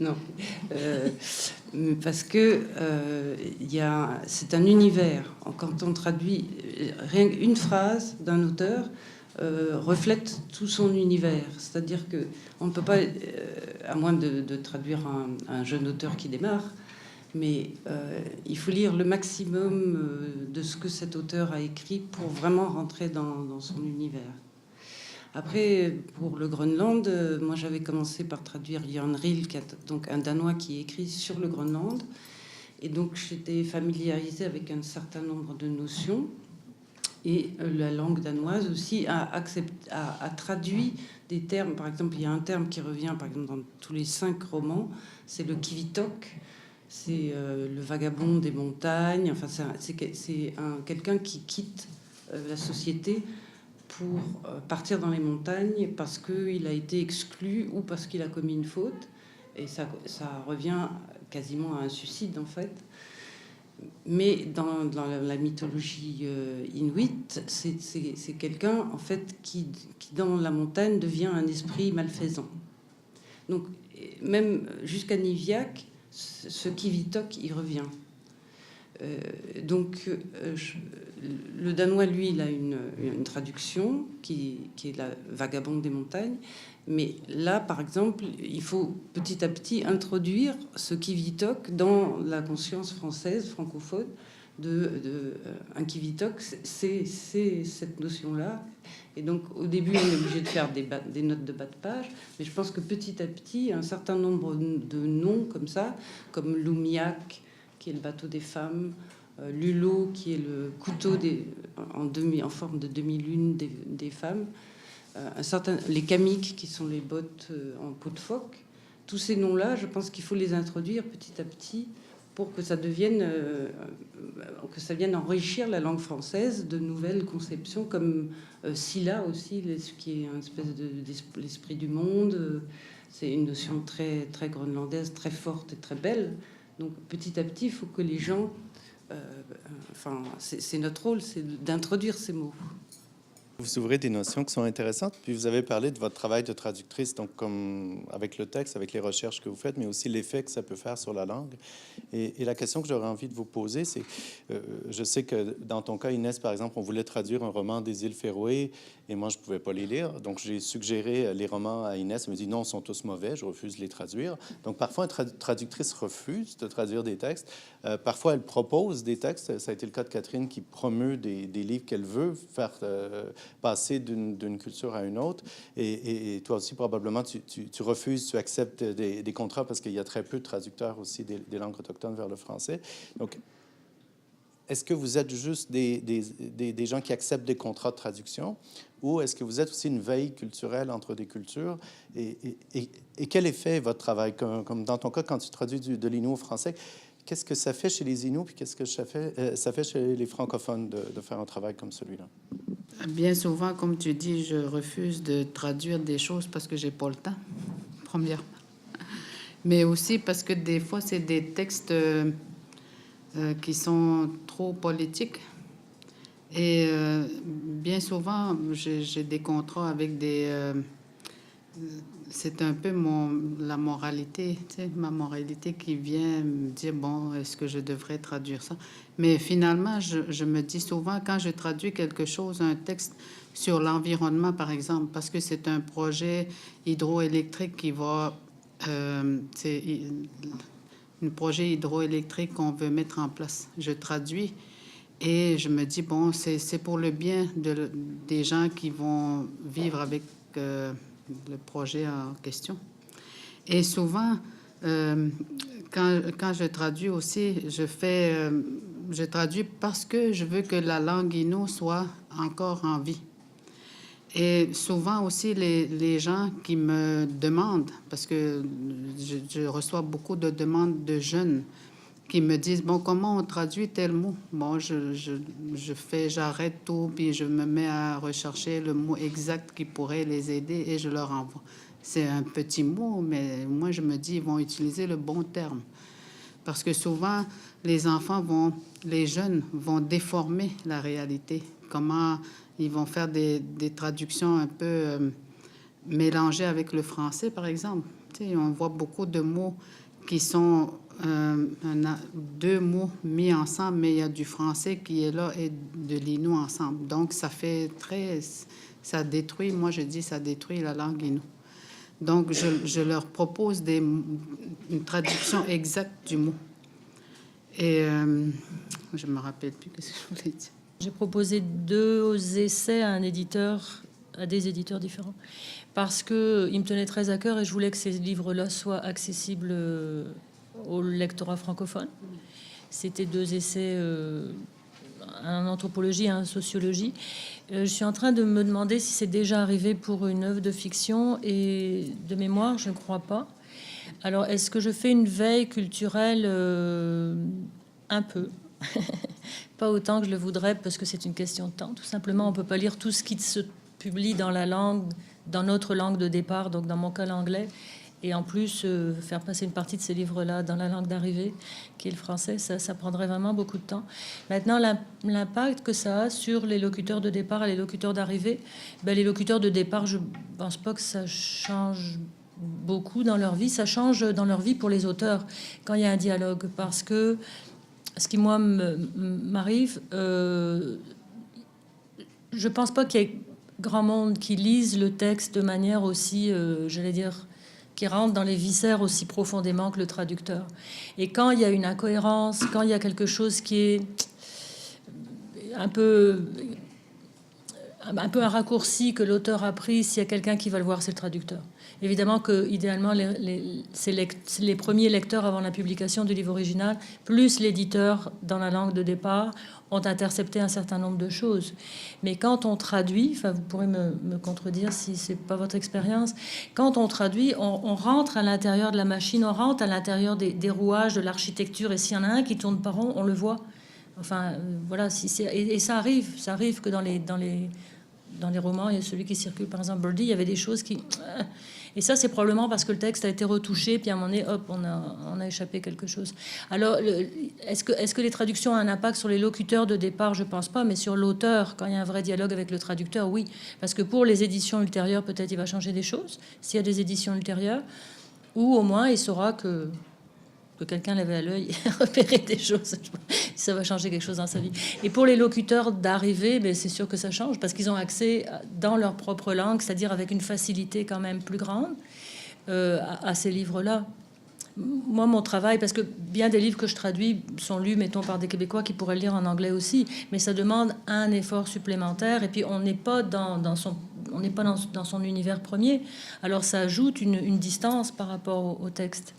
Non, parce que c'est un univers. Quand on traduit, rien qu'une phrase d'un auteur reflète tout son univers. C'est-à-dire que on ne peut pas, à moins de traduire un jeune auteur qui démarre, mais il faut lire le maximum de ce que cet auteur a écrit pour vraiment rentrer dans son univers. Après, pour le Groenland, moi j'avais commencé par traduire Jan Riel, donc un Danois qui écrit sur le Groenland. Et donc j'étais familiarisée avec un certain nombre de notions. Et la langue danoise aussi a traduit des termes. Par exemple, il y a un terme qui revient par exemple dans tous les 5 romans, c'est le kivitok. C'est le vagabond des montagnes. Enfin, c'est quelqu'un qui quitte la société pour partir dans les montagnes parce qu'il a été exclu ou parce qu'il a commis une faute. Et ça revient quasiment à un suicide, en fait. Mais dans la mythologie inuite, c'est quelqu'un, en fait, qui, dans la montagne, devient un esprit malfaisant. Donc, même jusqu'à Niviaq, ce kivitok, il revient. Le danois, lui, il a une traduction qui est la vagabonde des montagnes. Mais là, par exemple, il faut petit à petit introduire ce kivitok dans la conscience française, francophone. Un kivitok, c'est cette notion-là. Et donc, au début, on est obligé de faire des notes de bas de page. Mais je pense que petit à petit, un certain nombre de noms comme ça, comme Lumiak, qui est le bateau des femmes, Lulo, qui est le couteau en forme de demi-lune des femmes, les kamiks, qui sont les bottes en peau de phoque. Tous ces noms-là, je pense qu'il faut les introduire petit à petit pour que ça vienne enrichir la langue française de nouvelles conceptions, comme Scylla aussi, qui est une espèce l'esprit du monde. C'est une notion très, très groenlandaise, très forte et très belle. Donc petit à petit, il faut que les gens... c'est notre rôle, c'est d'introduire ces mots. Vous ouvrez des notions qui sont intéressantes, puis vous avez parlé de votre travail de traductrice, donc comme avec le texte, avec les recherches que vous faites, mais aussi l'effet que ça peut faire sur la langue. Et la question que j'aurais envie de vous poser, c'est, je sais que dans ton cas, Inès, par exemple, on voulait traduire un roman des îles Féroé, et moi, je pouvais pas les lire, donc j'ai suggéré les romans à Inès. Elle me dit non, ils sont tous mauvais, je refuse de les traduire. Donc parfois, une traductrice refuse de traduire des textes. Parfois, elle propose des textes. Ça a été le cas de Catherine, qui promeut des livres qu'elle veut faire passer d'une culture à une autre. Et toi aussi, probablement, tu refuses, tu acceptes des contrats parce qu'il y a très peu de traducteurs aussi des langues autochtones vers le français. Donc, est-ce que vous êtes juste des gens qui acceptent des contrats de traduction, ou est-ce que vous êtes aussi une veille culturelle entre des cultures? Et quel effet est votre travail? Comme dans ton cas, quand tu traduis de l'innu au français, qu'est-ce que ça fait chez les Inuits, puis qu'est-ce que ça fait chez les francophones de faire un travail comme celui-là? Bien souvent, comme tu dis, je refuse de traduire des choses parce que j'ai pas le temps, premièrement. Mais aussi parce que des fois, c'est des textes qui sont trop politiques. Et bien souvent, j'ai des contrats avec des c'est un peu la moralité, tu sais, ma moralité qui vient me dire, bon, est-ce que je devrais traduire ça? Mais finalement, je me dis souvent, quand je traduis quelque chose, un texte sur l'environnement, par exemple, parce que c'est un projet hydroélectrique qui va... c'est un projet hydroélectrique qu'on veut mettre en place. Je traduis et je me dis, bon, c'est pour le bien des gens qui vont vivre avec le projet en question. Et souvent, quand je traduis aussi, je traduis parce que je veux que la langue Innu soit encore en vie. Et souvent aussi, les gens qui me demandent, parce que je reçois beaucoup de demandes de jeunes qui me disent, bon, comment on traduit tel mot? Bon, j'arrête tout, puis je me mets à rechercher le mot exact qui pourrait les aider et je leur envoie. C'est un petit mot, mais moi, je me dis, ils vont utiliser le bon terme. Parce que souvent, les jeunes vont déformer la réalité. Comment ils vont faire des traductions un peu mélangées avec le français, par exemple. Tu sais, on voit beaucoup de mots qui sont deux mots mis ensemble, mais il y a du français qui est là et de l'Innu ensemble. Donc, ça détruit, moi je dis, ça détruit la langue Innu. Donc, je leur propose une traduction exacte du mot. Et je me rappelle plus ce que je voulais dire. J'ai proposé 2 essais à des éditeurs différents, parce que il me tenait très à cœur et je voulais que ces livres-là soient accessibles au lectorat francophone. C'était 2 essais, un en anthropologie et un en sociologie. Je suis en train de me demander si c'est déjà arrivé pour une œuvre de fiction, et de mémoire, je ne crois pas. Alors, est-ce que je fais une veille culturelle? Un peu. Pas autant que je le voudrais, parce que c'est une question de temps. Tout simplement, on ne peut pas lire tout ce qui se publie dans notre langue de départ, donc dans mon cas l'anglais, et en plus faire passer une partie de ces livres-là dans la langue d'arrivée, qui est le français, ça prendrait vraiment beaucoup de temps. Maintenant, l'impact que ça a sur les locuteurs de départ et les locuteurs d'arrivée, les locuteurs de départ, je pense pas que ça change beaucoup dans leur vie. Ça change dans leur vie pour les auteurs quand il y a un dialogue, parce que ce qui, moi, m'arrive, je pense pas qu'il y ait grand monde qui lise le texte de manière aussi, j'allais dire, qui rentre dans les viscères aussi profondément que le traducteur. Et quand il y a une incohérence, quand il y a quelque chose qui est un peu un raccourci que l'auteur a pris, s'il y a quelqu'un qui va le voir, c'est le traducteur. Évidemment que, idéalement, c'est les premiers lecteurs avant la publication du livre original, plus l'éditeur dans la langue de départ, ont intercepté un certain nombre de choses. Mais quand on traduit, enfin, vous pourrez me contredire si c'est pas votre expérience, quand on traduit, on rentre à l'intérieur de la machine, on rentre à l'intérieur des rouages de l'architecture, et s'il y en a un qui tourne pas rond, on le voit. Enfin, voilà, et ça arrive que dans les romans, il y a celui qui circule, par exemple, Birdie, il y avait des choses qui... Et ça, c'est probablement parce que le texte a été retouché, puis à un moment donné, hop, on a échappé quelque chose. Alors, est-ce que les traductions ont un impact sur les locuteurs de départ? Je pense pas, mais sur l'auteur, quand il y a un vrai dialogue avec le traducteur, oui. Parce que pour les éditions ultérieures, peut-être il va changer des choses, s'il y a des éditions ultérieures, ou au moins il saura que quelqu'un l'avait à l'œil et repérer des choses. Ça va changer quelque chose dans sa vie. Et pour les locuteurs d'arrivée, c'est sûr que ça change, parce qu'ils ont accès dans leur propre langue, c'est-à-dire avec une facilité quand même plus grande à ces livres-là. Moi, mon travail, parce que bien des livres que je traduis sont lus, mettons, par des Québécois qui pourraient le lire en anglais aussi, mais ça demande un effort supplémentaire, et puis on n'est pas dans son univers premier, alors ça ajoute une distance par rapport au texte.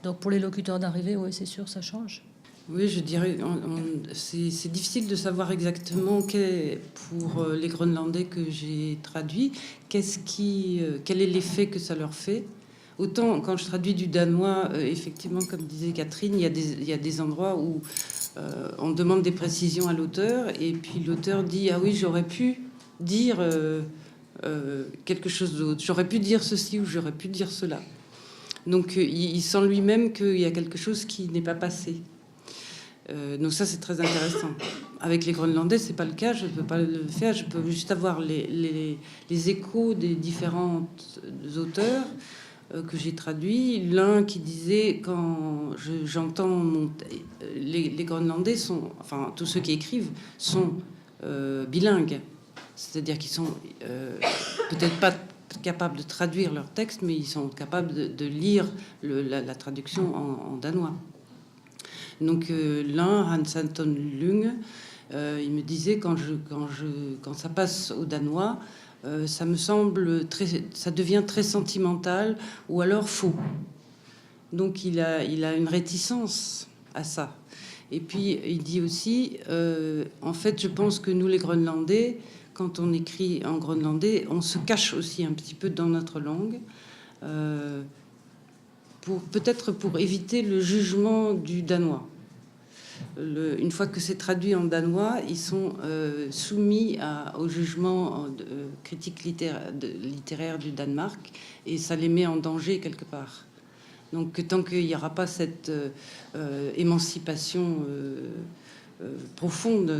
Donc pour les locuteurs d'arrivée, oui, c'est sûr, ça change. Oui, je dirais, c'est difficile de savoir exactement pour les Groenlandais que j'ai traduits, quel est l'effet que ça leur fait. Autant quand je traduis du danois, effectivement, comme disait Catherine, il y a des endroits où on demande des précisions à l'auteur, et puis l'auteur dit « Ah oui, j'aurais pu dire quelque chose d'autre, j'aurais pu dire ceci ou j'aurais pu dire cela ». Donc il sent lui-même qu'il y a quelque chose qui n'est pas passé. Donc ça, c'est très intéressant. avec les Groenlandais, c'est pas le cas. Je peux pas le faire. Je peux juste avoir les échos des différents auteurs que j'ai traduits. L'un qui disait, quand j'entends les Groenlandais sont, enfin tous ceux qui écrivent sont bilingues, c'est-à-dire qu'ils sont peut-être pas capables de traduire leur texte, mais ils sont capables de lire la traduction en danois. Donc l'un, Hans Anton Lung, il me disait quand ça passe au danois, ça me semble ça devient très sentimental ou alors faux. Donc il a une réticence à ça. Et puis il dit aussi, en fait, je pense que nous les Groenlandais, quand on écrit en groenlandais, on se cache aussi un petit peu dans notre langue, peut-être pour éviter le jugement du danois. Une fois que c'est traduit en danois, ils sont soumis au jugement critique littéraire du Danemark, et ça les met en danger quelque part. Donc tant qu'il n'y aura pas cette émancipation profonde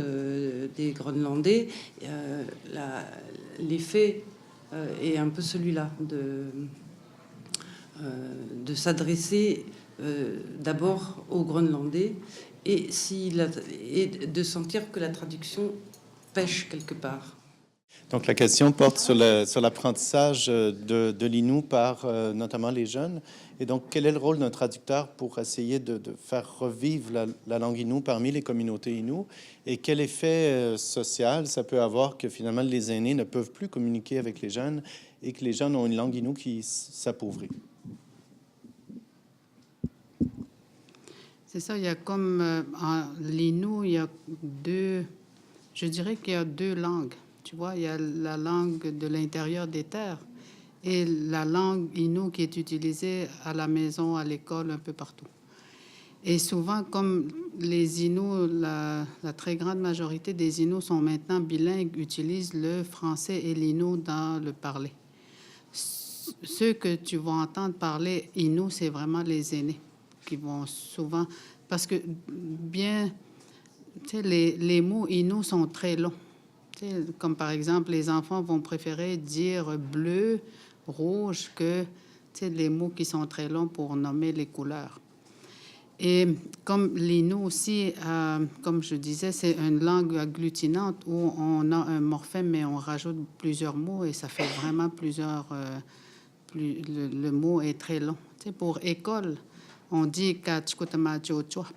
des Groenlandais, l'effet est un peu celui-là, de s'adresser d'abord aux Groenlandais et de sentir que la traduction pêche quelque part. Donc la question porte sur l'apprentissage de l'Innu par notamment les jeunes. Et donc, quel est le rôle d'un traducteur pour essayer de faire revivre la langue Innu parmi les communautés Innu? Et quel effet social ça peut avoir que finalement les aînés ne peuvent plus communiquer avec les jeunes et que les jeunes ont une langue Innu qui s'appauvrit? C'est ça, il y a comme en l'Innu, il y a je dirais qu'il y a deux langues. Tu vois, il y a la langue de l'intérieur des terres et la langue Innu qui est utilisée à la maison, à l'école, un peu partout. Et souvent, comme les Inuits, la très grande majorité des Inuits sont maintenant bilingues, utilisent le français et l'Innu dans le parler. Ceux que tu vas entendre parler Innu, c'est vraiment les aînés qui vont souvent... Parce que bien, tu sais, les mots Innu sont très longs. Tu sais, comme par exemple, les enfants vont préférer dire bleu, rouge que, tu sais, les mots qui sont très longs pour nommer les couleurs. Et comme l'Innu aussi, comme je disais, c'est une langue agglutinante où on a un morphème, mais on rajoute plusieurs mots et ça fait vraiment plusieurs... le mot est très long. Tu sais, pour école, on dit Kachkutamachochwap.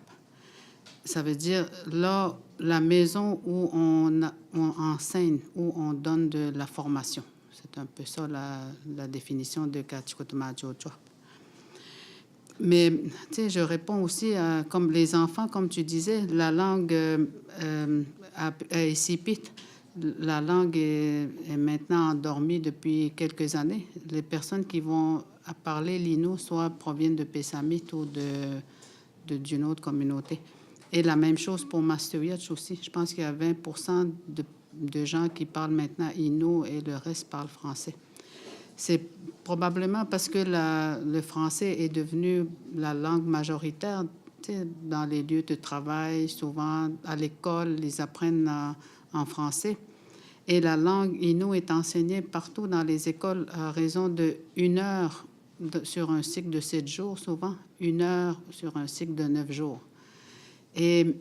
Ça veut dire là, la maison où on enseigne, où on donne de la formation. C'est un peu ça la définition de Kachkutamachochwap. Mais tu sais, je réponds aussi comme les enfants, comme tu disais, la langue à Isipit, la langue est maintenant endormie depuis quelques années. Les personnes qui vont parler l'Innu soit proviennent de Pessamit ou d'une autre communauté. Et la même chose pour Maastricht aussi. Je pense qu'il y a 20% de gens qui parlent maintenant Innu et le reste parlent français. C'est probablement parce que le français est devenu la langue majoritaire, tu sais, dans les lieux de travail. Souvent, à l'école, ils apprennent en français. Et la langue Innu est enseignée partout dans les écoles à raison de 1 heure sur un cycle de 7 jours, souvent 1 heure sur un cycle de 9 jours. Et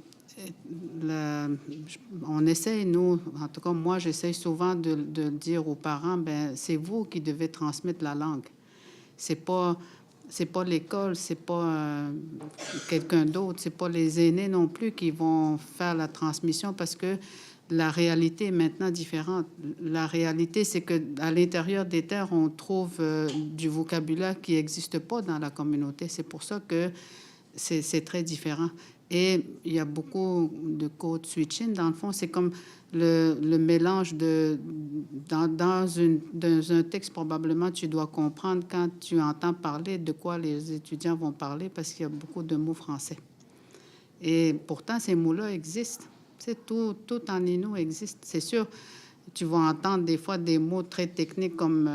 on essaie, nous, en tout cas moi, j'essaie souvent de dire aux parents, ben c'est vous qui devez transmettre la langue. C'est pas l'école, c'est pas quelqu'un d'autre, c'est pas les aînés non plus qui vont faire la transmission parce que la réalité est maintenant différente. La réalité, c'est que à l'intérieur des terres, on trouve du vocabulaire qui n'existe pas dans la communauté. C'est pour ça que c'est très différent. Et il y a beaucoup de code switching. Dans le fond, c'est comme le mélange dans un texte, probablement, tu dois comprendre quand tu entends parler de quoi les étudiants vont parler parce qu'il y a beaucoup de mots français. Et pourtant, ces mots-là existent. C'est tout en Innu existe. C'est sûr, tu vas entendre des fois des mots très techniques comme,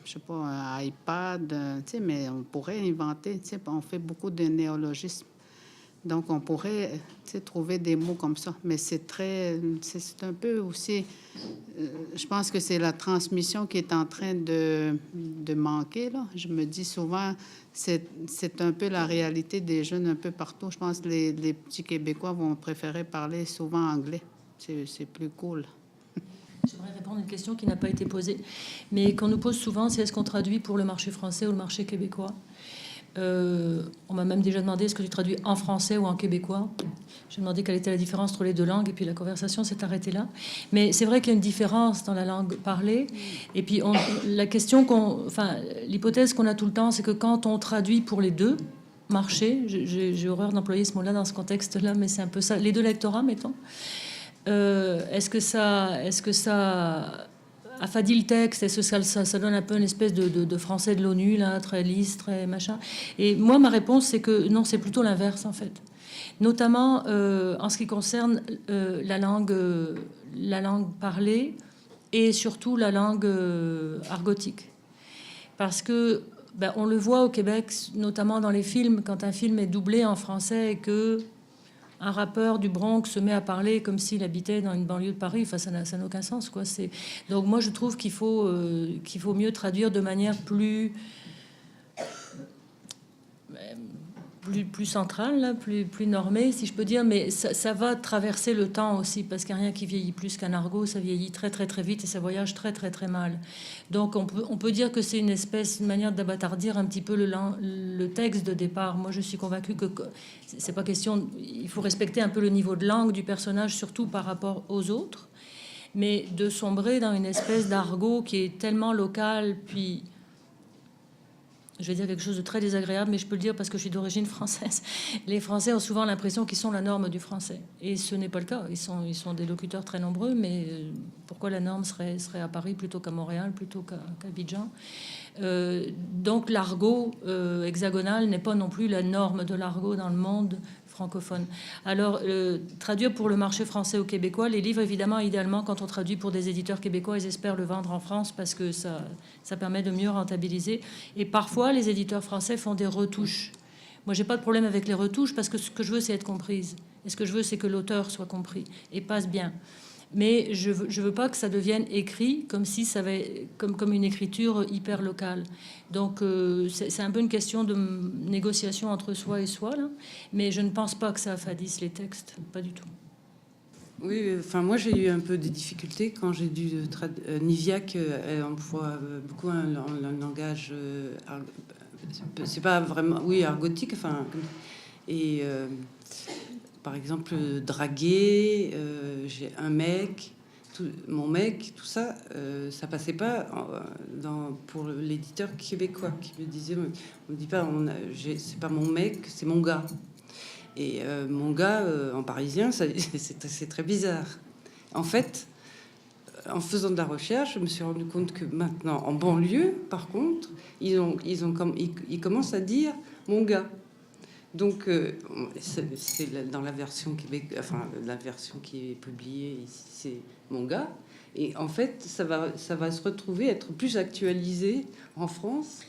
je sais pas, un iPad, tu sais, mais on pourrait inventer, tu sais, on fait beaucoup de néologismes. Donc, on pourrait trouver des mots comme ça. Mais c'est un peu aussi, je pense que c'est la transmission qui est en train de manquer, là. Je me dis souvent, c'est un peu la réalité des jeunes un peu partout. Je pense que les petits Québécois vont préférer parler souvent anglais. C'est plus cool. J'aimerais répondre à une question qui n'a pas été posée, mais qu'on nous pose souvent, c'est est-ce qu'on traduit pour le marché français ou le marché québécois? On m'a même déjà demandé est-ce que tu traduis en français ou en québécois. J'ai demandé quelle était la différence entre les deux langues et puis la conversation s'est arrêtée là. Mais c'est vrai qu'il y a une différence dans la langue parlée. Et puis la question l'hypothèse qu'on a tout le temps, c'est que quand on traduit pour les deux marchés, j'ai horreur d'employer ce mot-là dans ce contexte-là, mais c'est un peu ça, les deux lectorats, mettons. Est-ce que ça affadit le texte? Est-ce que ça donne un peu une espèce de français de l'ONU, là, très lisse, très machin? Et moi, ma réponse, c'est que non, c'est plutôt l'inverse, en fait. Notamment en ce qui concerne la langue parlée et surtout la langue argotique. Parce que, on le voit au Québec, notamment dans les films, quand un film est doublé en français et que un rappeur du Bronx se met à parler comme s'il habitait dans une banlieue de Paris. Enfin, ça n'a aucun sens, quoi. Donc moi, je trouve qu'il faut mieux traduire de manière plus centrale, là, plus normée, si je peux dire. Mais ça va traverser le temps aussi, parce qu'il n'y a rien qui vieillit plus qu'un argot. Ça vieillit très, très, très vite et ça voyage très, très, très mal. Donc on peut dire que c'est une manière d'abattardir un petit peu le texte de départ. Moi, je suis convaincue que c'est pas question... Il faut respecter un peu le niveau de langue du personnage, surtout par rapport aux autres, mais de sombrer dans une espèce d'argot qui est tellement local, puis... Je vais dire quelque chose de très désagréable, mais je peux le dire parce que je suis d'origine française. Les Français ont souvent l'impression qu'ils sont la norme du français. Et ce n'est pas le cas. Ils sont des locuteurs très nombreux, mais pourquoi la norme serait à Paris plutôt qu'à Montréal, plutôt qu'à Abidjan? Donc l'argot hexagonal n'est pas non plus la norme de l'argot dans le monde francophone. Alors, traduire pour le marché français ou québécois, les livres, évidemment, idéalement, quand on traduit pour des éditeurs québécois, ils espèrent le vendre en France parce que ça permet de mieux rentabiliser. Et parfois, les éditeurs français font des retouches. Moi, j'ai pas de problème avec les retouches parce que ce que je veux, c'est être comprise. Et ce que je veux, c'est que l'auteur soit compris et passe bien. Mais je veux pas que ça devienne écrit comme si ça avait comme une écriture hyper locale. Donc c'est un peu une question de négociation entre soi et soi, là. Mais je ne pense pas que ça affadisse les textes, pas du tout. Oui, enfin moi j'ai eu un peu des difficultés quand j'ai dû Niviac emploie beaucoup un langage c'est pas vraiment argotique, enfin et par exemple, draguer, j'ai un mec, mon mec, tout ça, ça passait pas pour l'éditeur québécois qui me disait, on dit pas, c'est pas mon mec, c'est mon gars. Et mon gars, en parisien, c'est très bizarre. En fait, en faisant de la recherche, je me suis rendu compte que maintenant, en banlieue, par contre, ils commencent à dire mon gars. Donc, c'est dans la version la version qui est publiée ici, c'est mon gars. Et en fait, ça va se retrouver être plus actualisé en France,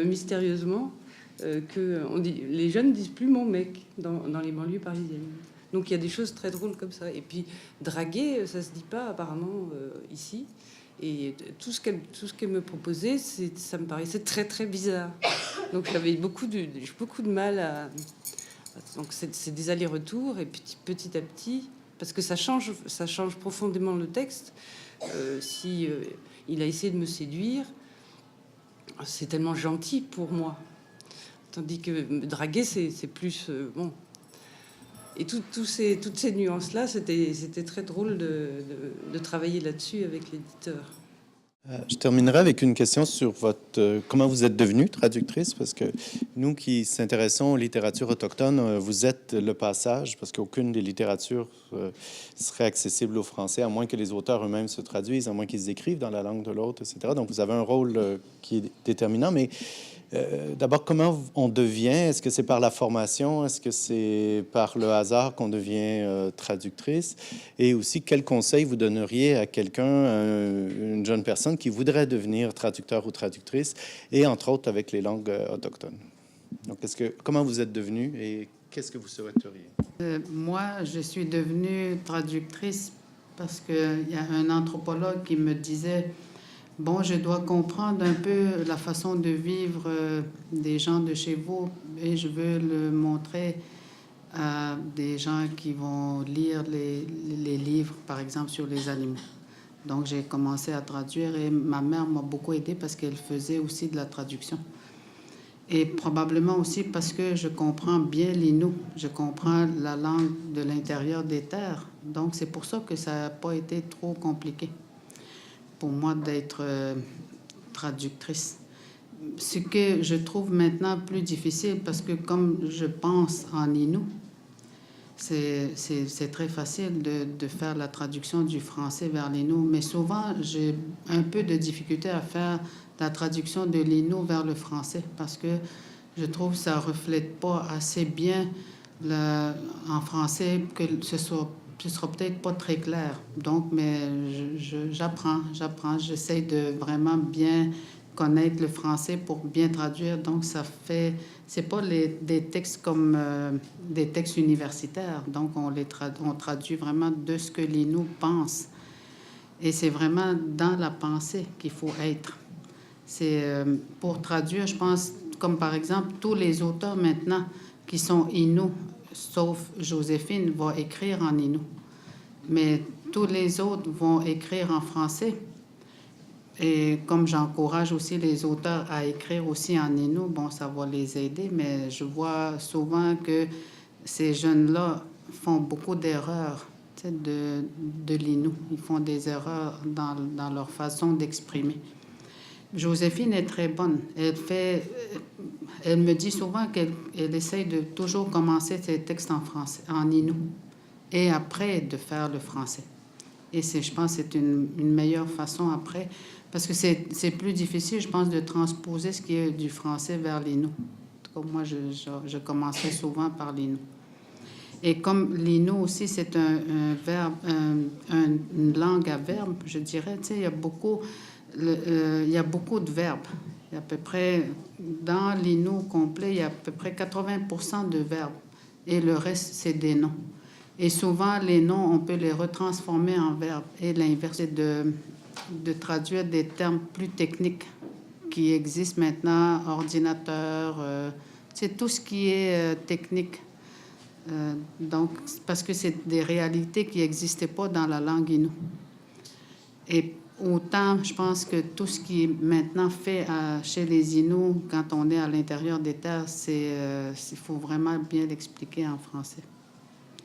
mystérieusement, que les jeunes disent plus mon mec dans les banlieues parisiennes. Donc, il y a des choses très drôles comme ça. Et puis, draguer, ça se dit pas apparemment ici. Et tout ce qu'elle me proposait, ça me paraissait très, très bizarre. Donc, j'avais beaucoup de mal à... Donc, c'est des allers-retours, et petit à petit, parce que ça change profondément le texte. Si il a essayé de me séduire, c'est tellement gentil pour moi. Tandis que me draguer, c'est plus... bon. Et toutes ces nuances-là, c'était très drôle de travailler là-dessus avec l'éditeur. Je terminerai avec une question sur comment vous êtes devenue traductrice, parce que nous qui s'intéressons aux littératures autochtones, vous êtes le passage, parce qu'aucune des littératures serait accessible aux Français, à moins que les auteurs eux-mêmes se traduisent, à moins qu'ils écrivent dans la langue de l'autre, etc. Donc vous avez un rôle qui est déterminant, mais d'abord, comment on devient? Est-ce que c'est par la formation? Est-ce que c'est par le hasard qu'on devient traductrice? Et aussi, quel conseil vous donneriez à quelqu'un, une jeune personne qui voudrait devenir traducteur ou traductrice, et entre autres avec les langues autochtones? Donc, comment vous êtes devenu et qu'est-ce que vous souhaiteriez? Moi, je suis devenue traductrice parce qu'il y a un anthropologue qui me disait, bon, je dois comprendre un peu la façon de vivre des gens de chez vous et je veux le montrer à des gens qui vont lire les livres, par exemple, sur les animaux. Donc, j'ai commencé à traduire et ma mère m'a beaucoup aidée parce qu'elle faisait aussi de la traduction. Et probablement aussi parce que je comprends bien l'Innu, je comprends la langue de l'intérieur des terres. Donc, c'est pour ça que ça n'a pas été trop compliqué pour moi d'être traductrice. Ce que je trouve maintenant plus difficile, parce que comme je pense en Innu, c'est très facile de faire la traduction du français vers l'Innu, mais souvent, j'ai un peu de difficulté à faire la traduction de l'Innu vers le français, parce que je trouve que ça ne reflète pas assez bien en français, que ce sera peut-être pas très clair. Donc, mais j'apprends, j'essaie de vraiment bien connaître le français pour bien traduire. Donc, ça fait... C'est pas des textes comme des textes universitaires. Donc, on traduit vraiment de ce que l'Innu pense. Et c'est vraiment dans la pensée qu'il faut être. C'est pour traduire, je pense, comme par exemple, tous les auteurs maintenant qui sont Innu, sauf Joséphine, vont écrire en Innu. Mais tous les autres vont écrire en français. Et comme j'encourage aussi les auteurs à écrire aussi en Innu, bon, ça va les aider, mais je vois souvent que ces jeunes-là font beaucoup d'erreurs de l'Innu. Ils font des erreurs dans leur façon d'exprimer. Joséphine est très bonne. Elle me dit souvent qu'elle essaye de toujours commencer ses textes en français, en Innu, et après de faire le français. Et je pense que c'est une meilleure façon après, parce que c'est plus difficile, je pense, de transposer ce qui est du français vers l'Innu. En tout cas, moi, je commencerai souvent par l'Innu. Et comme l'Innu aussi, c'est un verbe, une langue à verbe, je dirais, tu sais, il y a beaucoup de verbes. Il y a à peu près, dans l'Innu complet, il y a à peu près 80% de verbes. Et le reste, c'est des noms. Et souvent, les noms, on peut les retransformer en verbes. Et l'inverse, c'est de traduire des termes plus techniques qui existent maintenant, ordinateur, c'est tout ce qui est technique. Donc, parce que c'est des réalités qui n'existaient pas dans la langue Innu. Et autant, je pense que tout ce qui est maintenant fait chez les Innu, quand on est à l'intérieur des terres, il faut vraiment bien l'expliquer en français.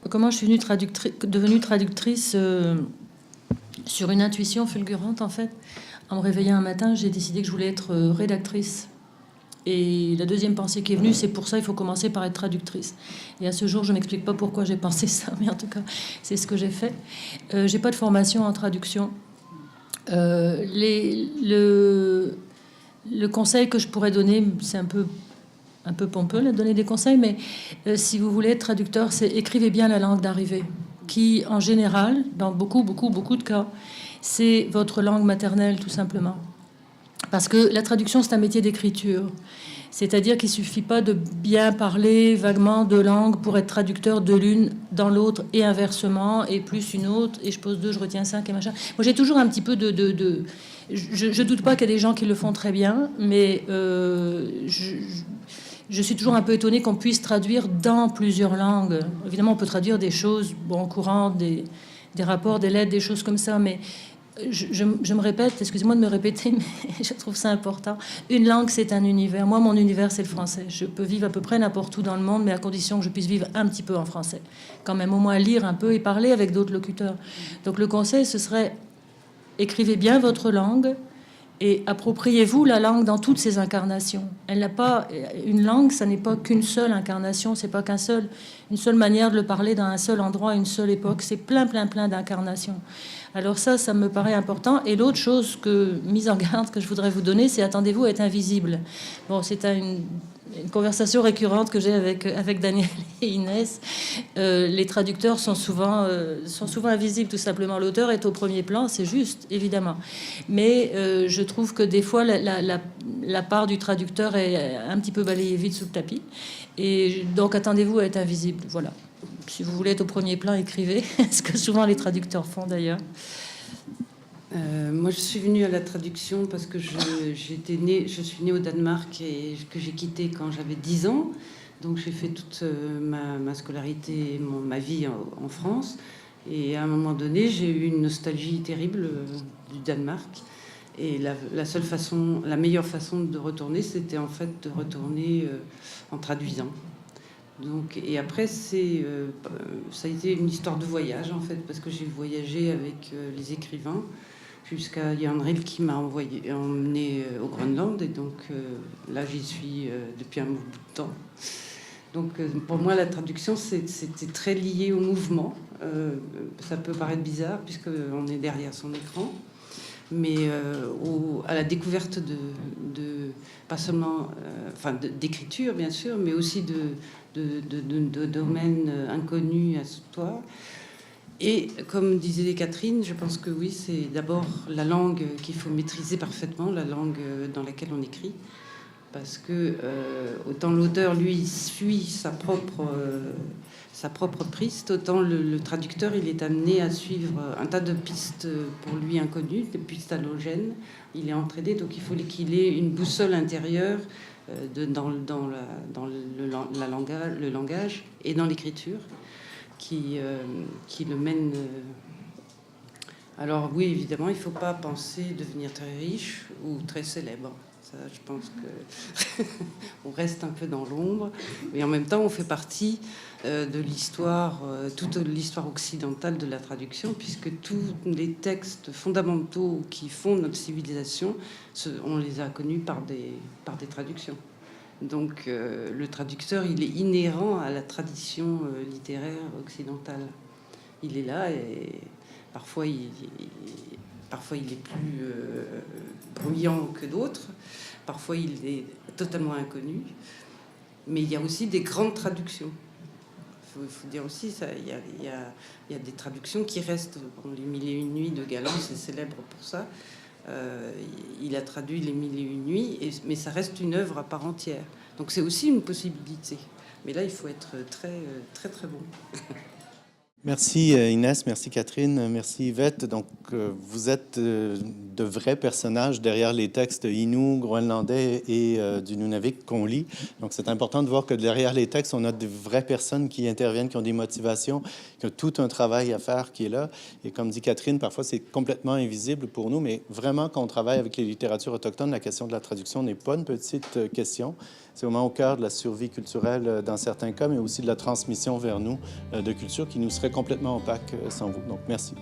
Comment je suis devenue traductrice sur une intuition fulgurante, en fait. En me réveillant un matin, j'ai décidé que je voulais être rédactrice. Et la deuxième pensée qui est venue, c'est pour ça, il faut commencer par être traductrice. Et à ce jour, je ne m'explique pas pourquoi j'ai pensé ça, mais en tout cas, c'est ce que j'ai fait. J'ai pas de formation en traduction. Le conseil que je pourrais donner, c'est un peu pompeux, là, de donner des conseils, mais si vous voulez être traducteur, c'est écrivez bien la langue d'arrivée, qui, en général, dans beaucoup de cas, c'est votre langue maternelle, tout simplement. Parce que la traduction, c'est un métier d'écriture. C'est-à-dire qu'il ne suffit pas de bien parler vaguement de langue pour être traducteur de l'une dans l'autre et inversement, et plus une autre, et je pose 2, je retiens 5 et machin. Moi, j'ai toujours un petit peu Je doute pas qu'il y a des gens qui le font très bien, mais je suis toujours un peu étonnée qu'on puisse traduire dans plusieurs langues. Évidemment, on peut traduire des choses courantes, des rapports, des lettres, des choses comme ça, mais je me répète, excusez-moi de me répéter, mais je trouve ça important. Une langue, c'est un univers. Moi, mon univers, c'est le français. Je peux vivre à peu près n'importe où dans le monde, mais à condition que je puisse vivre un petit peu en français. Quand même, au moins lire un peu et parler avec d'autres locuteurs. Donc le conseil, ce serait, écrivez bien votre langue et appropriez-vous la langue dans toutes ses incarnations. Elle n'a pas... Une langue, ça n'est pas qu'une seule incarnation, c'est pas une seule manière de le parler dans un seul endroit, à une seule époque. C'est plein d'incarnations. Alors ça me paraît important. Et l'autre chose mise en garde que je voudrais vous donner, c'est attendez-vous à être invisible. Bon, c'est une conversation récurrente que j'ai avec Daniel et Inès. Les traducteurs sont souvent invisibles, tout simplement. L'auteur est au premier plan, c'est juste, évidemment. Mais je trouve que des fois, la part du traducteur est un petit peu balayée vite sous le tapis. Et donc, attendez-vous à être invisible. Voilà. Si vous voulez être au premier plan, écrivez. Ce que souvent les traducteurs font, d'ailleurs. Moi, je suis venue à la traduction parce que je suis née au Danemark et que j'ai quitté quand j'avais 10 ans. Donc, j'ai fait toute ma scolarité, ma vie en France. Et à un moment donné, j'ai eu une nostalgie terrible du Danemark. Et la meilleure façon de retourner, c'était en fait de retourner en traduisant. Donc, et après, ça a été une histoire de voyage, en fait, parce que j'ai voyagé avec les écrivains jusqu'à Jan Ril qui m'a emmené au Groenland. Et donc, là, j'y suis depuis un bout de temps. Donc, pour moi, la traduction, c'était très lié au mouvement. Ça peut paraître bizarre, puisqu'on est derrière son écran. Mais à la découverte pas seulement d'écriture, bien sûr, mais aussi de domaines inconnus à toi. Et comme disait Catherine, je pense que oui, c'est d'abord la langue qu'il faut maîtriser parfaitement, la langue dans laquelle on écrit. Parce que autant l'auteur, lui, suit sa propre piste, autant le traducteur, il est amené à suivre un tas de pistes pour lui inconnues, des pistes halogènes. Il est entraîné, donc il faut qu'il ait une boussole intérieure dans le langage et dans l'écriture qui le mène. Alors oui, évidemment, il ne faut pas penser devenir très riche ou très célèbre. Ça, je pense que on reste un peu dans l'ombre, mais en même temps, on fait partie de l'histoire, toute l'histoire occidentale de la traduction, puisque tous les textes fondamentaux qui font notre civilisation, on les a connus par des traductions. Donc, le traducteur, il est inhérent à la tradition littéraire occidentale. Il est là et parfois il est plus bruyant que d'autres. Parfois, il est totalement inconnu. Mais il y a aussi des grandes traductions. Il faut dire aussi, il y a des traductions qui restent. Bon, les 1001 nuits de Galland, c'est célèbre pour ça. Il a traduit les 1001 nuits, mais ça reste une œuvre à part entière. Donc c'est aussi une possibilité. Mais là, il faut être très, très, très bon. Merci Inès, merci Catherine, merci Yvette. Donc, vous êtes de vrais personnages derrière les textes Innu, groenlandais et du Nunavik qu'on lit. Donc, c'est important de voir que derrière les textes, on a de vraies personnes qui interviennent, qui ont des motivations, qui ont tout un travail à faire qui est là. Et comme dit Catherine, parfois, c'est complètement invisible pour nous, mais vraiment, quand on travaille avec les littératures autochtones, la question de la traduction n'est pas une petite question. C'est vraiment au cœur de la survie culturelle dans certains cas, mais aussi de la transmission vers nous de culture qui nous serait complètement opaque sans vous. Donc, merci.